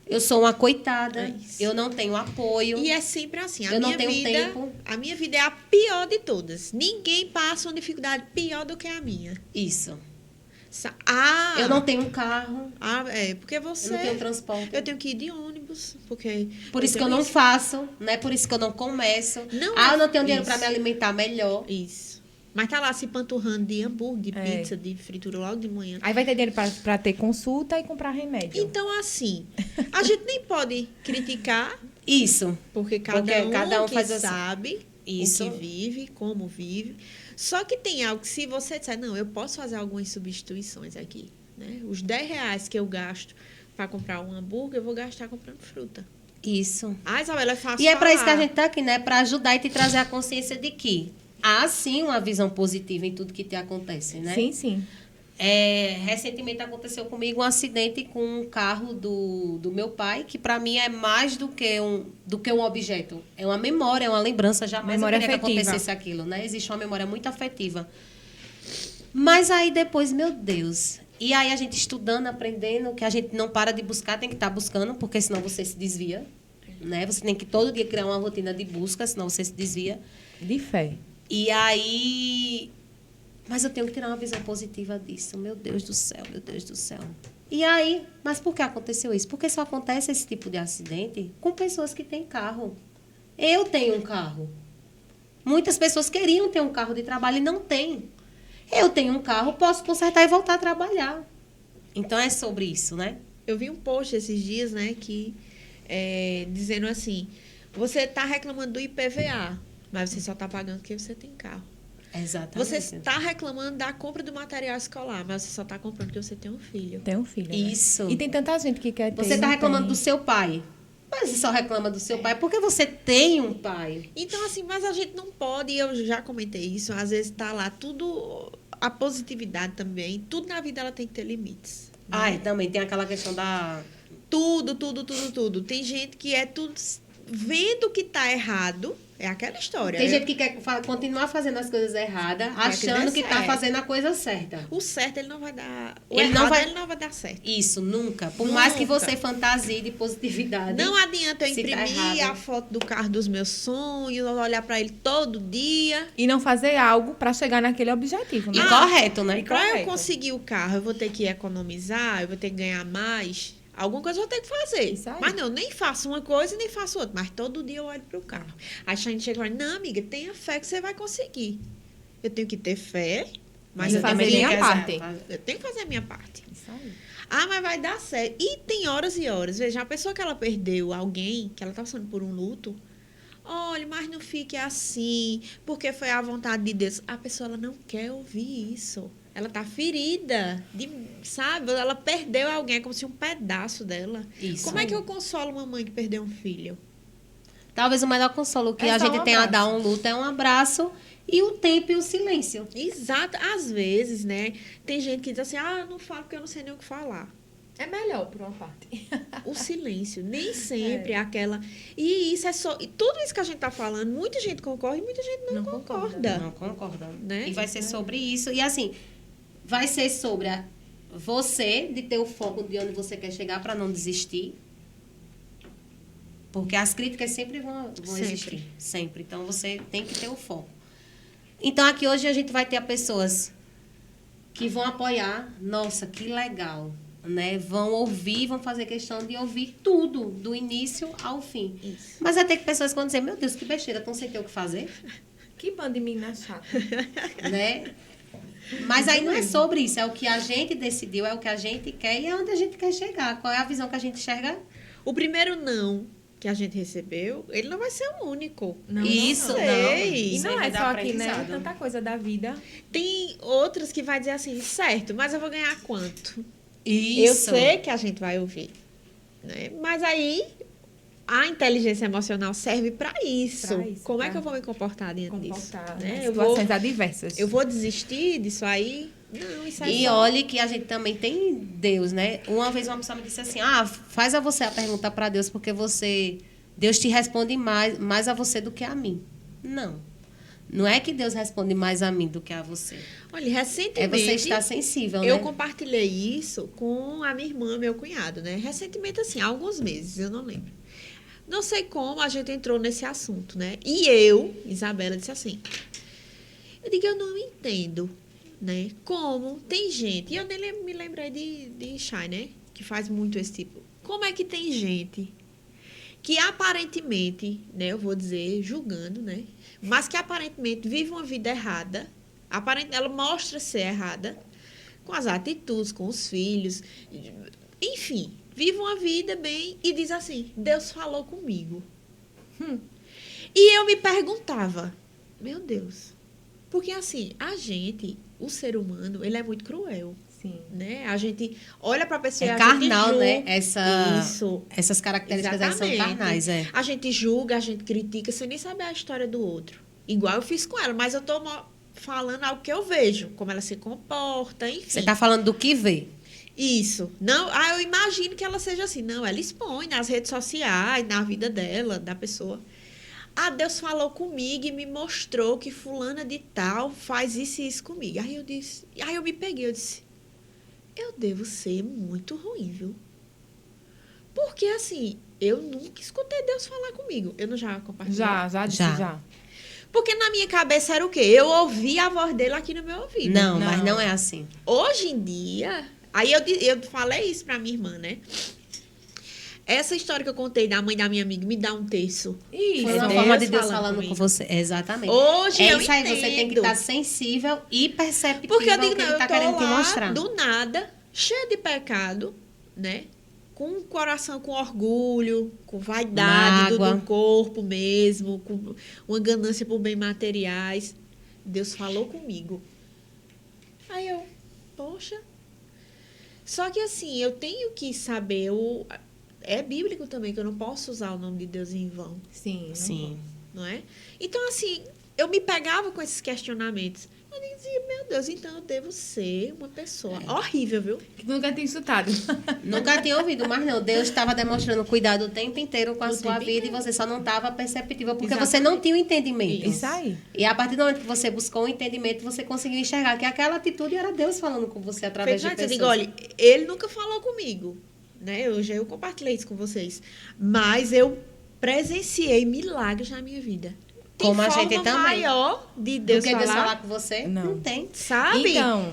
Eu sou uma coitada, É isso. eu não tenho apoio. E é sempre assim. Eu não tenho tempo. A minha vida é a pior de todas. Ninguém passa uma dificuldade pior do que a minha. Isso. Sa- Eu não tenho um carro, porque você... eu não tenho transporte. Eu tenho que ir de ônibus, porque... Por isso que eu não faço, né? Por isso que eu não começo. Não eu é não tenho dinheiro isso. para me alimentar melhor. Isso. Mas tá lá se panturrando de hambúrguer, de É. pizza, de fritura logo de manhã. Aí vai ter dinheiro pra ter consulta e comprar remédio. Então, assim, a gente nem pode criticar, Isso. porque cada Porque um, cada um que faz assim. sabe Isso. o que vive, como vive. Só que tem algo que se você disser, não, eu posso fazer algumas substituições aqui. Né? Os R$ 10 que eu gasto para comprar um hambúrguer, eu vou gastar comprando fruta. Isso. Isabela, é fácil E é para isso que a falar. gente tá aqui, né? Para ajudar e te trazer a consciência de que há sim uma visão positiva em tudo que te acontece, né? Sim, sim. Recentemente aconteceu comigo um acidente com um carro do meu pai, que para mim é mais do que um objeto. É uma memória, é uma lembrança. Jamais Memória eu queria que afetiva. acontecesse aquilo, né? Existe uma memória muito afetiva. Mas aí depois, meu Deus... E aí a gente estudando, aprendendo, que a gente não para de buscar, tem que estar buscando, porque senão você se desvia, né? Você tem que todo dia criar uma rotina de busca, senão você se desvia. De fé. E aí... Mas eu tenho que tirar uma visão positiva disso. Meu Deus do céu, meu Deus do céu. E aí... Mas por que aconteceu isso? Porque só acontece esse tipo de acidente com pessoas que têm carro. Eu tenho um carro. Muitas pessoas queriam ter um carro de trabalho e não têm. Eu tenho um carro, posso consertar e voltar a trabalhar. Então, é sobre isso, né? Eu vi um post esses dias, né, que dizendo assim, você está reclamando do IPVA, mas você só está pagando porque você tem carro. Exatamente. Você está reclamando da compra do material escolar, mas você só está comprando porque você tem um filho. Tem um filho. né? Isso. E tem tanta gente que quer ter. Você está não reclamando do tem. seu pai. Mas você só reclama do seu pai porque você tem um pai. Então, assim, mas a gente não pode, eu já comentei isso, às vezes está lá tudo, a positividade também, tudo na vida ela tem que ter limites. Né? Ah, também tem aquela questão da... Tudo. Tem gente que é tudo vendo que tá errado, é aquela história. Tem né? gente que quer continuar fazendo as coisas erradas, Quer que achando dê que está certo. fazendo a coisa certa. O certo ele não vai dar, o Ele errado não vai- ele não vai dar certo. Isso, nunca. Por mais que Nunca. você fantasie de positividade. Não adianta eu Se tá imprimir errado. a foto do carro dos meus sonhos, olhar para ele todo dia. E não fazer algo para chegar naquele objetivo, né? E correto, né? Para eu correto. conseguir o carro, eu vou ter que economizar, eu vou ter que ganhar mais. Alguma coisa eu vou ter que fazer. Isso aí. Mas não, nem faço uma coisa e nem faço outra. Mas todo dia eu olho para o carro. Aí a gente chega e fala, não, amiga, tenha fé que você vai conseguir. Eu tenho que ter fé, mas E eu fazer também minha tenho que parte. Eu tenho que fazer a minha parte. Isso aí. Mas vai dar certo. E tem horas e horas. Veja, a pessoa que ela perdeu alguém, que ela está passando por um luto, olha, mas não fique assim, porque foi a vontade de Deus. A pessoa ela não quer ouvir isso. Ela tá ferida, sabe? Ela perdeu alguém, é como se um pedaço dela. Isso. Como é que eu consolo uma mãe que perdeu um filho? Talvez o melhor consolo que É a só gente um tem a dar abraço. um luto é um abraço e o tempo e o silêncio. Exato. Às vezes, né? Tem gente que diz assim, eu não falo porque eu não sei nem o que falar. É melhor, por uma parte. O silêncio, nem sempre é aquela... E isso é só... E tudo isso que a gente tá falando, muita gente concorda e muita gente não concorda. Não concorda. Né? E vai ser sobre isso. E assim, vai ser sobre você de ter o foco de onde você quer chegar para não desistir. Porque as críticas sempre vão existir. Sempre. Então, você tem que ter o foco. Então, aqui hoje a gente vai ter pessoas que vão apoiar. Nossa, que legal. Né? Vão ouvir, vão fazer questão de ouvir tudo, do início ao fim. Isso. Mas vai ter pessoas que vão dizer, meu Deus, que besteira, estão sem ter o que fazer. Que banda de menina chata. Né? Mas aí não é sobre isso, é o que a gente decidiu, é o que a gente quer e é onde a gente quer chegar. Qual é a visão que a gente enxerga? O primeiro não que a gente recebeu, ele não vai ser o único. Não, Isso, não. não. E não é Sempre só dá aqui, né? aprendizado. Tanta coisa da vida. Tem outras que vai dizer assim, certo, mas eu vou ganhar quanto? Isso. Eu sei que a gente vai ouvir. Né? Mas aí, a inteligência emocional serve para isso. Pra isso, Como é pra que eu vou me comportar diante Comportar, disso? Né? né? Situações adversas. Eu vou desistir disso aí? Não, isso aí E olhe que a gente também tem Deus, né? Uma vez uma pessoa me disse assim, faz a você a pergunta para Deus, porque Deus te responde mais a você do que a mim. Não. Não é que Deus responde mais a mim do que a você. Olha, recentemente... É você estar sensível, eu né? compartilhei isso com a minha irmã, meu cunhado, né? Recentemente, assim, há alguns meses, eu não lembro. Não sei como a gente entrou nesse assunto, né? E eu, Isabela, disse assim, eu não entendo, né? Como tem gente, e eu nem me lembrei de Chay, né? Que faz muito esse tipo. Como é que tem gente que aparentemente, né? Eu vou dizer, julgando, né? Mas que aparentemente vive uma vida errada, ela mostra ser errada, com as atitudes, com os filhos, enfim, vive uma vida bem e diz assim, Deus falou comigo. E eu me perguntava, meu Deus, porque assim, o ser humano, ele é muito cruel. Sim. Né? A gente olha para a pessoa e a carnal, gente julga. né? Isso. Essas características aí são Exatamente. carnais, é. A gente julga, a gente critica sem nem saber a história do outro. Igual eu fiz com ela, mas eu tô falando algo que eu vejo, como ela se comporta, enfim. Você está falando do que vê. Isso. Não, eu imagino que ela seja assim. Não, ela expõe nas redes sociais, na vida dela, da pessoa. Deus falou comigo e me mostrou que fulana de tal faz isso e isso comigo. Aí eu me peguei, eu disse, eu devo ser muito ruim, viu? Porque, assim, eu nunca escutei Deus falar comigo. Eu não já compartilhei? Já disse, já. Porque na minha cabeça era o quê? Eu ouvi a voz dele aqui no meu ouvido. Não, mas não é assim. Hoje em dia... Aí eu falei isso pra minha irmã, né? Essa história que eu contei da mãe da minha amiga me dá um terço. Isso. Foi uma Deus forma de Deus falando falando com comigo. você. Exatamente. Hoje eu isso aí, entendo. você tem que estar sensível e perceptível Porque eu ao digo, que não, ele está eu tô querendo te lá, mostrar. do nada, cheia de pecado, né? Com o coração com orgulho, com vaidade Mágoa. do corpo mesmo, com uma ganância por bens materiais. Deus falou comigo. Aí eu, poxa. Só que assim, eu tenho que saber, é bíblico também, que eu não posso usar o nome de Deus em vão, Sim. Sim. não é? Então assim, eu me pegava com esses questionamentos. Eu dizia, meu Deus, então eu devo ser uma pessoa horrível, viu? Que nunca tem insultado. Nunca tinha ouvido, mas não. Deus estava demonstrando cuidado o tempo inteiro com a O sua tempo vida inteiro. e você só não estava perceptível porque Exatamente. você não tinha o entendimento. Isso aí. E a partir do momento que você buscou o entendimento, você conseguiu enxergar que aquela atitude era Deus falando com você através de Eu pessoas. digo, olha, ele nunca falou comigo, né? Hoje eu compartilhei isso com vocês. Mas eu presenciei milagres na minha vida. Tem Como a forma gente também. maior de Do Deus que Deus falar, falar com você? Não. tem. sabe? Então,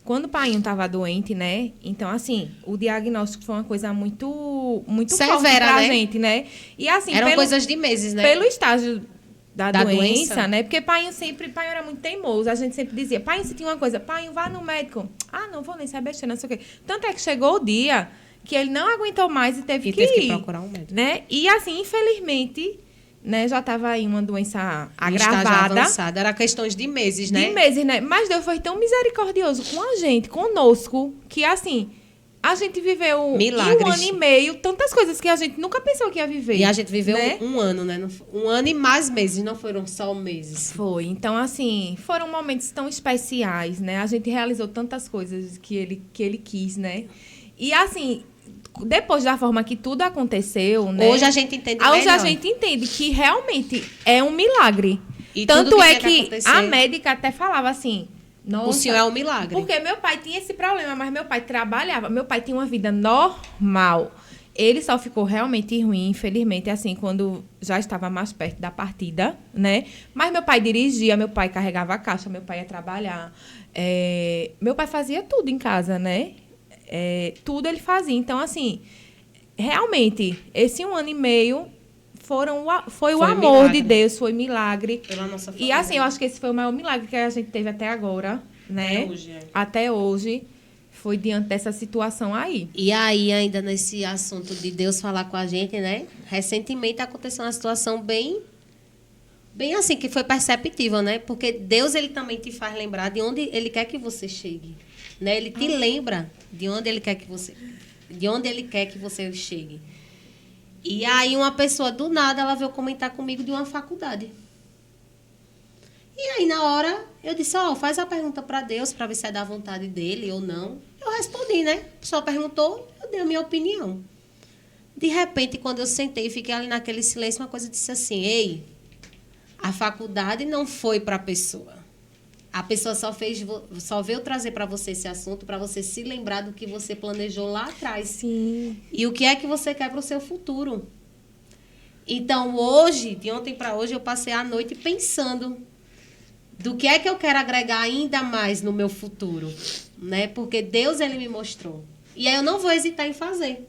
quando o pai estava doente, né? Então, assim, o diagnóstico foi uma coisa muito Severa, forte pra né? gente, né? E assim, Eram coisas de meses, né? pelo estágio da doença, doença. né? Porque pai era muito teimoso. A gente sempre dizia, pai, se tinha uma coisa, pai, vá no médico. Não vou nem saber besteira, não sei o quê. Tanto é que chegou o dia que ele não aguentou mais e teve que ir, procurar um médico. né? E assim, infelizmente, né, já estava aí uma doença Em estágio agravada. avançado. Era questões de meses, né? De meses, né? Mas Deus foi tão misericordioso com a gente, conosco, que assim, a gente viveu Milagres. em 1 ano e meio, tantas coisas que a gente nunca pensou que ia viver. E a gente viveu né? um ano, né? Um ano e mais meses, não foram só meses. Foi. Então, assim, foram momentos tão especiais, né? A gente realizou tantas coisas que ele quis, né? E assim, depois da forma que tudo aconteceu, né? Hoje a gente entende Hoje a melhor. gente entende que realmente é um milagre. E Tanto tudo que é tinha que que acontecer. a médica até falava assim, Nossa, o senhor é um milagre. Porque meu pai tinha esse problema, mas meu pai trabalhava. Meu pai tinha uma vida normal. Ele só ficou realmente ruim, infelizmente, assim, quando já estava mais perto da partida, né? Mas meu pai dirigia, meu pai carregava a caixa, meu pai ia trabalhar. Meu pai fazia tudo em casa, né? Tudo ele fazia. Então, assim, realmente, esse 1 ano e meio foi o amor de Deus, foi milagre. Pela nossa família. E, assim, eu acho que esse foi o maior milagre que a gente teve até agora, né? Até hoje, Até hoje. Foi diante dessa situação aí. E aí, ainda nesse assunto de Deus falar com a gente, né? Recentemente aconteceu uma situação bem assim, que foi perceptível, né? Porque Deus, ele também te faz lembrar de onde ele quer que você chegue, né? Ele te lembra de onde ele quer que você chegue. E aí, uma pessoa, do nada, ela veio comentar comigo de uma faculdade. E aí, na hora, eu disse, faz a pergunta para Deus, para ver se é da vontade dele ou não. Eu respondi, né? A pessoa perguntou, eu dei a minha opinião. De repente, quando eu sentei e fiquei ali naquele silêncio, uma coisa disse assim, ei, a faculdade não foi para a pessoa. A pessoa só veio trazer para você esse assunto, para você se lembrar do que você planejou lá atrás. Sim. E o que é que você quer para o seu futuro. Então, hoje, de ontem para hoje, eu passei a noite pensando do que é que eu quero agregar ainda mais no meu futuro, né? Porque Deus, ele me mostrou. E aí eu não vou hesitar em fazer.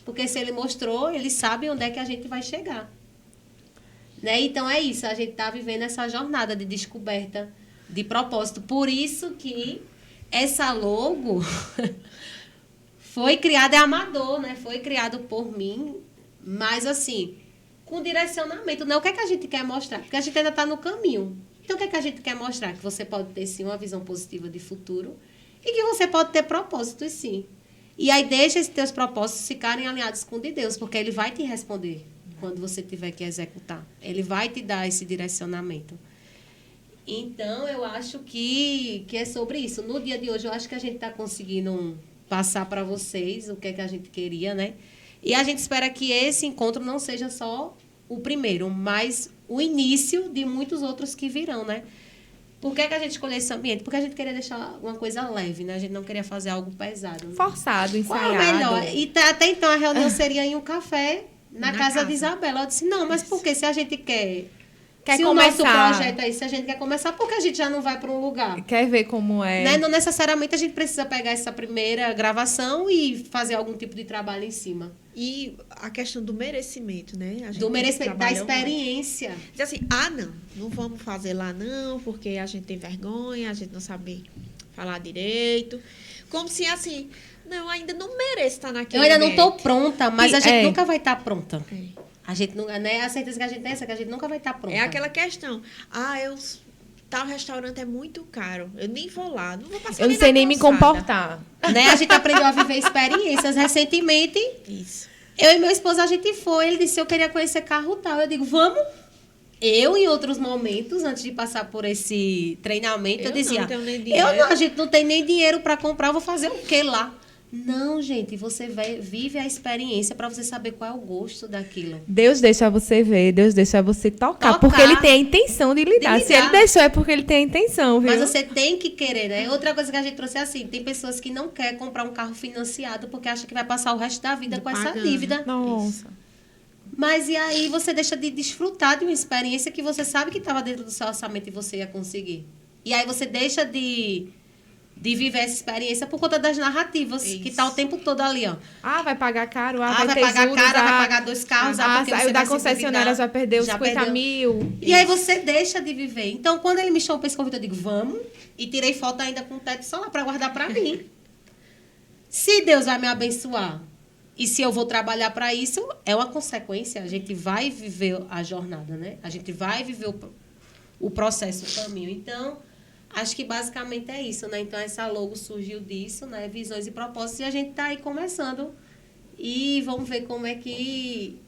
Porque se ele mostrou, ele sabe onde é que a gente vai chegar. Né? Então é isso, a gente está vivendo essa jornada de descoberta, de propósito. Por isso que essa logo foi criada, é amador, né? Foi criado por mim, mas assim, com direcionamento. Não, o que é que a gente quer mostrar? Porque a gente ainda está no caminho. Então, o que é que a gente quer mostrar? Que você pode ter, sim, uma visão positiva de futuro e que você pode ter propósitos, sim. E aí, deixa esses teus propósitos ficarem alinhados com o de Deus, porque ele vai te responder quando você tiver que executar. Ele vai te dar esse direcionamento. Então, eu acho que é sobre isso. No dia de hoje, eu acho que a gente está conseguindo passar para vocês o que é que a gente queria, né? E a gente espera que esse encontro não seja só o primeiro, mas o início de muitos outros que virão, né? Por que a gente escolheu esse ambiente? Porque a gente queria deixar uma coisa leve, né? A gente não queria fazer algo pesado. Né? Forçado, ensaiado. Qual é o melhor? E até então a reunião seria em um café na casa de Isabela. Eu disse, não, mas por que se a gente quer se começar, o nosso projeto é isso, se a gente quer começar, por que a gente já não vai para um lugar? Quer ver como é? Né? Não necessariamente a gente precisa pegar essa primeira gravação e fazer algum tipo de trabalho em cima. E a questão do merecimento, né? A gente do merecimento, da experiência. Muito. Diz assim, não vamos fazer lá não, porque a gente tem vergonha, a gente não sabe falar direito. Como se assim, não, ainda não mereço estar naquele Eu ainda ambiente. não estou pronta, mas a gente nunca vai estar pronta. É. A gente não, né? A certeza que a gente tem essa, que a gente nunca vai estar pronta. É aquela questão. Tal restaurante é muito caro. Eu nem vou lá. Não vou passar Eu não sei nem me comportar. Né? A gente aprendeu a viver experiências recentemente. Isso. Eu e meu esposo, a gente foi. Ele disse, eu queria conhecer carro tal. Eu digo, vamos. Eu, em outros momentos, antes de passar por esse treinamento, eu dizia, não tenho nem dinheiro. a gente não tem nem dinheiro para comprar, eu vou fazer o quê lá? Não, gente, você vive a experiência para você saber qual é o gosto daquilo. Deus deixa você ver, Deus deixa você tocar. Porque ele tem a intenção de lidar. Se ele deixou, é porque ele tem a intenção, viu? Mas você tem que querer, né? Outra coisa que a gente trouxe é assim, tem pessoas que não querem comprar um carro financiado porque acham que vai passar o resto da vida com essa dívida. Nossa. Mas e aí você deixa de desfrutar de uma experiência que você sabe que estava dentro do seu orçamento e você ia conseguir. E aí você deixa de viver essa experiência por conta das narrativas, que está o tempo todo ali, ó. Vai pagar caro, vai ter pagar juros, caro, vai pagar 2 carros, porque saiu você da vai concessionária, já perdeu os 50 mil. E aí você deixa de viver. Então, quando ele me chamou para esse convite, eu digo, vamos. E tirei foto ainda com o teto solar para guardar para mim. Se Deus vai me abençoar e se eu vou trabalhar para isso, é uma consequência. A gente vai viver a jornada, né? A gente vai viver o processo, o caminho. Então, acho que basicamente é isso, né? Então, essa logo surgiu disso, né? Visões e propósitos. E a gente está aí começando. E vamos ver como é que...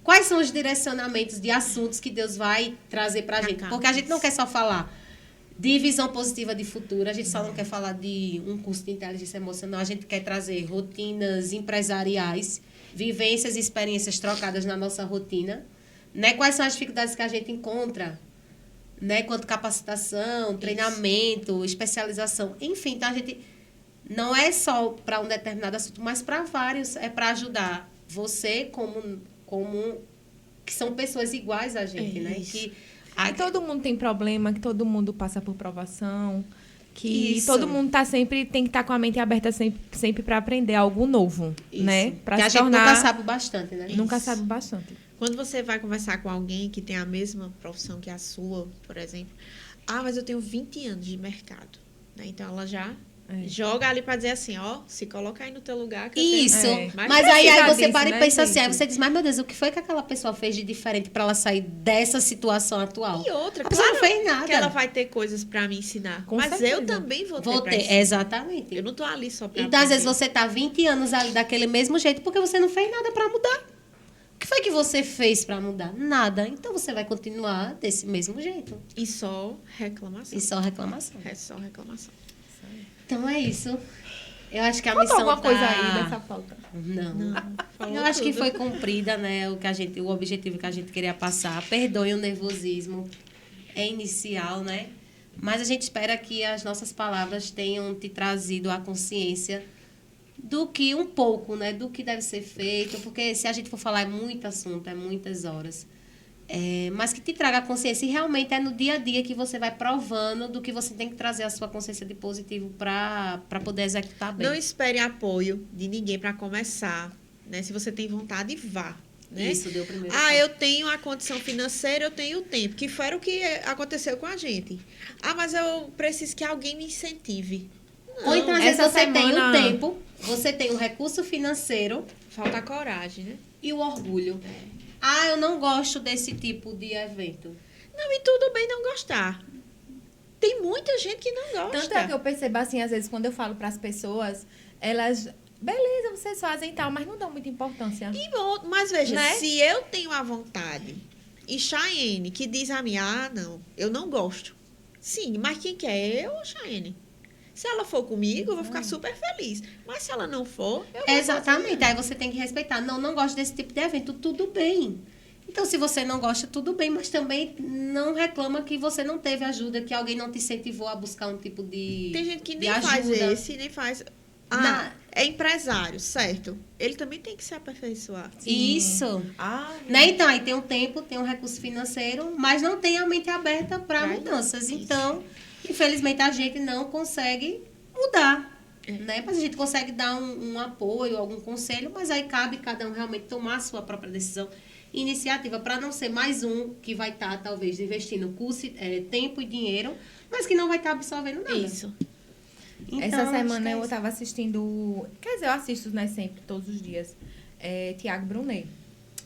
Quais são os direcionamentos de assuntos que Deus vai trazer para a gente? Porque a gente não quer só falar de visão positiva de futuro, a gente só não quer falar de um curso de inteligência emocional, a gente quer trazer rotinas empresariais, vivências e experiências trocadas na nossa rotina, né? Quais são as dificuldades que a gente encontra né? Quanto capacitação, treinamento, especialização. Enfim, então a gente não é só para um determinado assunto, mas para vários. É para ajudar você como que são pessoas iguais a gente, né? Que todo mundo tem problema, que todo mundo passa por provação, que Isso. todo mundo tem que estar com a mente aberta sempre para aprender algo novo, Isso. né? Para que a se gente tornar... nunca sabe bastante, né? Nunca sabe bastante. Quando você vai conversar com alguém que tem a mesma profissão que a sua, por exemplo, mas eu tenho 20 anos de mercado, né? Então ela já joga ali para dizer assim, ó, se coloca aí no teu lugar que Isso. eu tenho... Mas aí você disso, para né, e pensa assim, aí gente? você diz, mas meu Deus, o que foi que aquela pessoa fez de diferente para ela sair dessa situação atual? E outra, A pessoa não fez nada. que ela vai ter coisas para me ensinar. Com mas certeza. eu também vou ter Vou pra ter, ensinar. exatamente. Eu não tô ali só para Então, às vezes, você tá 20 anos ali daquele mesmo jeito porque você não fez nada para mudar. O que foi que você fez para mudar? Nada. Então, você vai continuar desse mesmo jeito. E só reclamação. E só reclamação. É só reclamação. Então, é isso. Eu acho que a Faltou missão alguma coisa aí dessa falta? Não. Falou Eu acho que tudo. foi cumprida, né? O objetivo que a gente queria passar. Perdoe o nervosismo. É inicial, né? Mas a gente espera que as nossas palavras tenham te trazido a consciência do que um pouco, né? Do que deve ser feito. Porque se a gente for falar, é muito assunto, é muitas horas. Mas que te traga a consciência. E realmente é no dia a dia que você vai provando do que você tem que trazer a sua consciência de positivo para poder executar bem. Não espere apoio de ninguém para começar, né? Se você tem vontade, vá. Né? Isso, deu o primeiro Ah, passo. eu tenho a condição financeira, eu tenho o tempo, que foi o que aconteceu com a gente. Mas eu preciso que alguém me incentive. Ou então, às vezes, essa você tem o semana- tempo, você tem o recurso financeiro Falta coragem, né? e o orgulho. Eu não gosto desse tipo de evento. Não, e tudo bem não gostar. Tem muita gente que não gosta. Tanto é que eu percebo assim, às vezes, quando eu falo para as pessoas, elas... Beleza, vocês fazem e tal, mas não dão muita importância. Mas veja, Né? se eu tenho a vontade e Chayenne que diz a mim, não, eu não gosto. Sim, mas quem quer eu ou Chayenne? Se ela for comigo, eu vou ficar super feliz. Mas se ela não for, eu vou Exatamente. fazer. Aí você tem que respeitar. Não gosto desse tipo de evento. Tudo bem. Então, se você não gosta, tudo bem. Mas também não reclama que você não teve ajuda, que alguém não te incentivou a buscar um tipo de Tem gente que de nem faz ajuda. esse, nem faz... Na- é empresário, certo? Ele também tem que se aperfeiçoar. Isso. Né? Então, aí tem um tempo, tem um recurso financeiro, mas não tem a mente aberta para Pra mudanças. isso. Então, infelizmente, a gente não consegue mudar. Né? Mas a gente consegue dar um apoio, algum conselho, mas aí cabe cada um realmente tomar a sua própria decisão. Iniciativa para não ser mais um que vai estar, talvez, investindo tempo e dinheiro, mas que não vai estar absorvendo nada. Isso. Então, Essa acho que semana é eu isso. estava assistindo... Quer dizer, eu assisto, né, sempre, todos os dias. Tiago Brunet,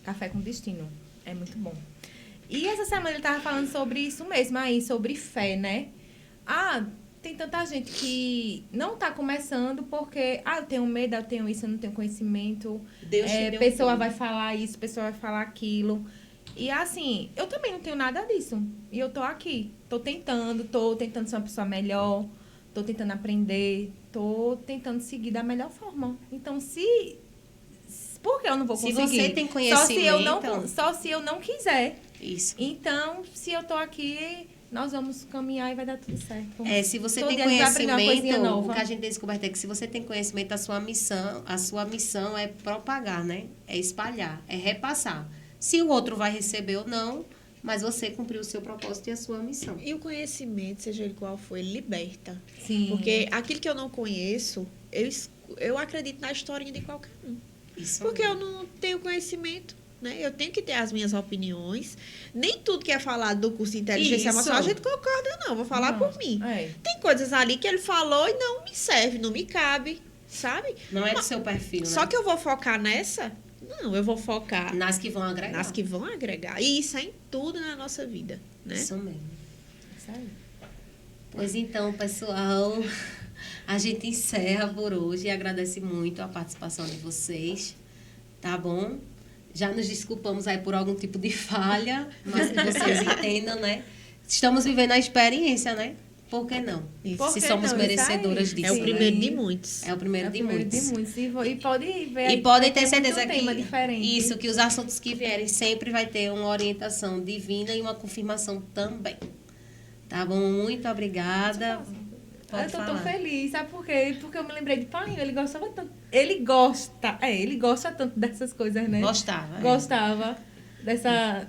Café com Destino. É muito bom. E essa semana ele estava falando sobre isso mesmo aí, sobre fé, né? Tem tanta gente que não está começando porque... eu tenho medo, eu tenho isso, eu não tenho conhecimento. Deus te deu Pessoa tudo. vai falar isso, pessoa vai falar aquilo. E assim, eu também não tenho nada disso. E eu tô aqui. Tô tentando ser uma pessoa melhor. Tô tentando aprender. Tô tentando seguir da melhor forma. Então, por que eu não vou Se conseguir? você tem conhecimento- Só se eu não quiser. Isso. Então, se eu tô aqui, nós vamos caminhar e vai dar tudo certo. Se você Todo tem dia a gente vai aprender uma coisinha conhecimento, nova. o que a gente tem descoberto é que se você tem conhecimento, a sua missão é propagar, né? É espalhar, é repassar. Se o outro vai receber ou não, mas você cumpriu o seu propósito e a sua missão. E o conhecimento, seja ele qual for, ele liberta. Sim. Porque aquilo que eu não conheço, eu acredito na historinha de qualquer um. Isso. Porque eu não tenho conhecimento, né? Eu tenho que ter as minhas opiniões. Nem tudo que é falado do curso de inteligência Isso. emocional a gente concorda, não. Vou falar Não. por mim. Tem coisas ali que ele falou e não me serve, não me cabe, sabe? Não é do seu perfil, né? Só que eu vou focar nessa? Não, eu vou focar Nas que vão agregar. nas que vão agregar. E isso é em tudo na nossa vida, né? Isso mesmo. Isso aí. Pois então, pessoal, a gente encerra por hoje e agradece muito a participação de vocês, tá bom? Já nos desculpamos aí por algum tipo de falha, mas que vocês entendam, né? Estamos vivendo a experiência, né? Por que não? Isso. Por Se que somos não? merecedoras Isso aí. disso. É o primeiro né? de muitos. É o primeiro, É o de, primeiro muitos. de muitos. E pode ver. E podem ter certeza muito tema que diferente. isso, que os assuntos que vierem sempre vai ter uma orientação divina e uma confirmação também. Tá bom, muito obrigada. Pode Eu tô tão falar. feliz, sabe por quê? Porque eu me lembrei de Paulinho, ele gostava tanto. Ele gosta tanto dessas coisas, né? Gostava. Gostava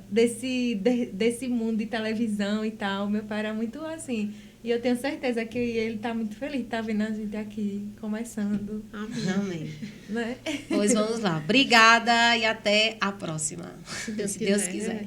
desse mundo de televisão e tal. Meu pai era muito assim. E eu tenho certeza que ele tá muito feliz, tá vendo a gente aqui começando, Amém. né? Pois vamos lá. Obrigada e até a próxima. Se Deus Se Deus quiser. quiser.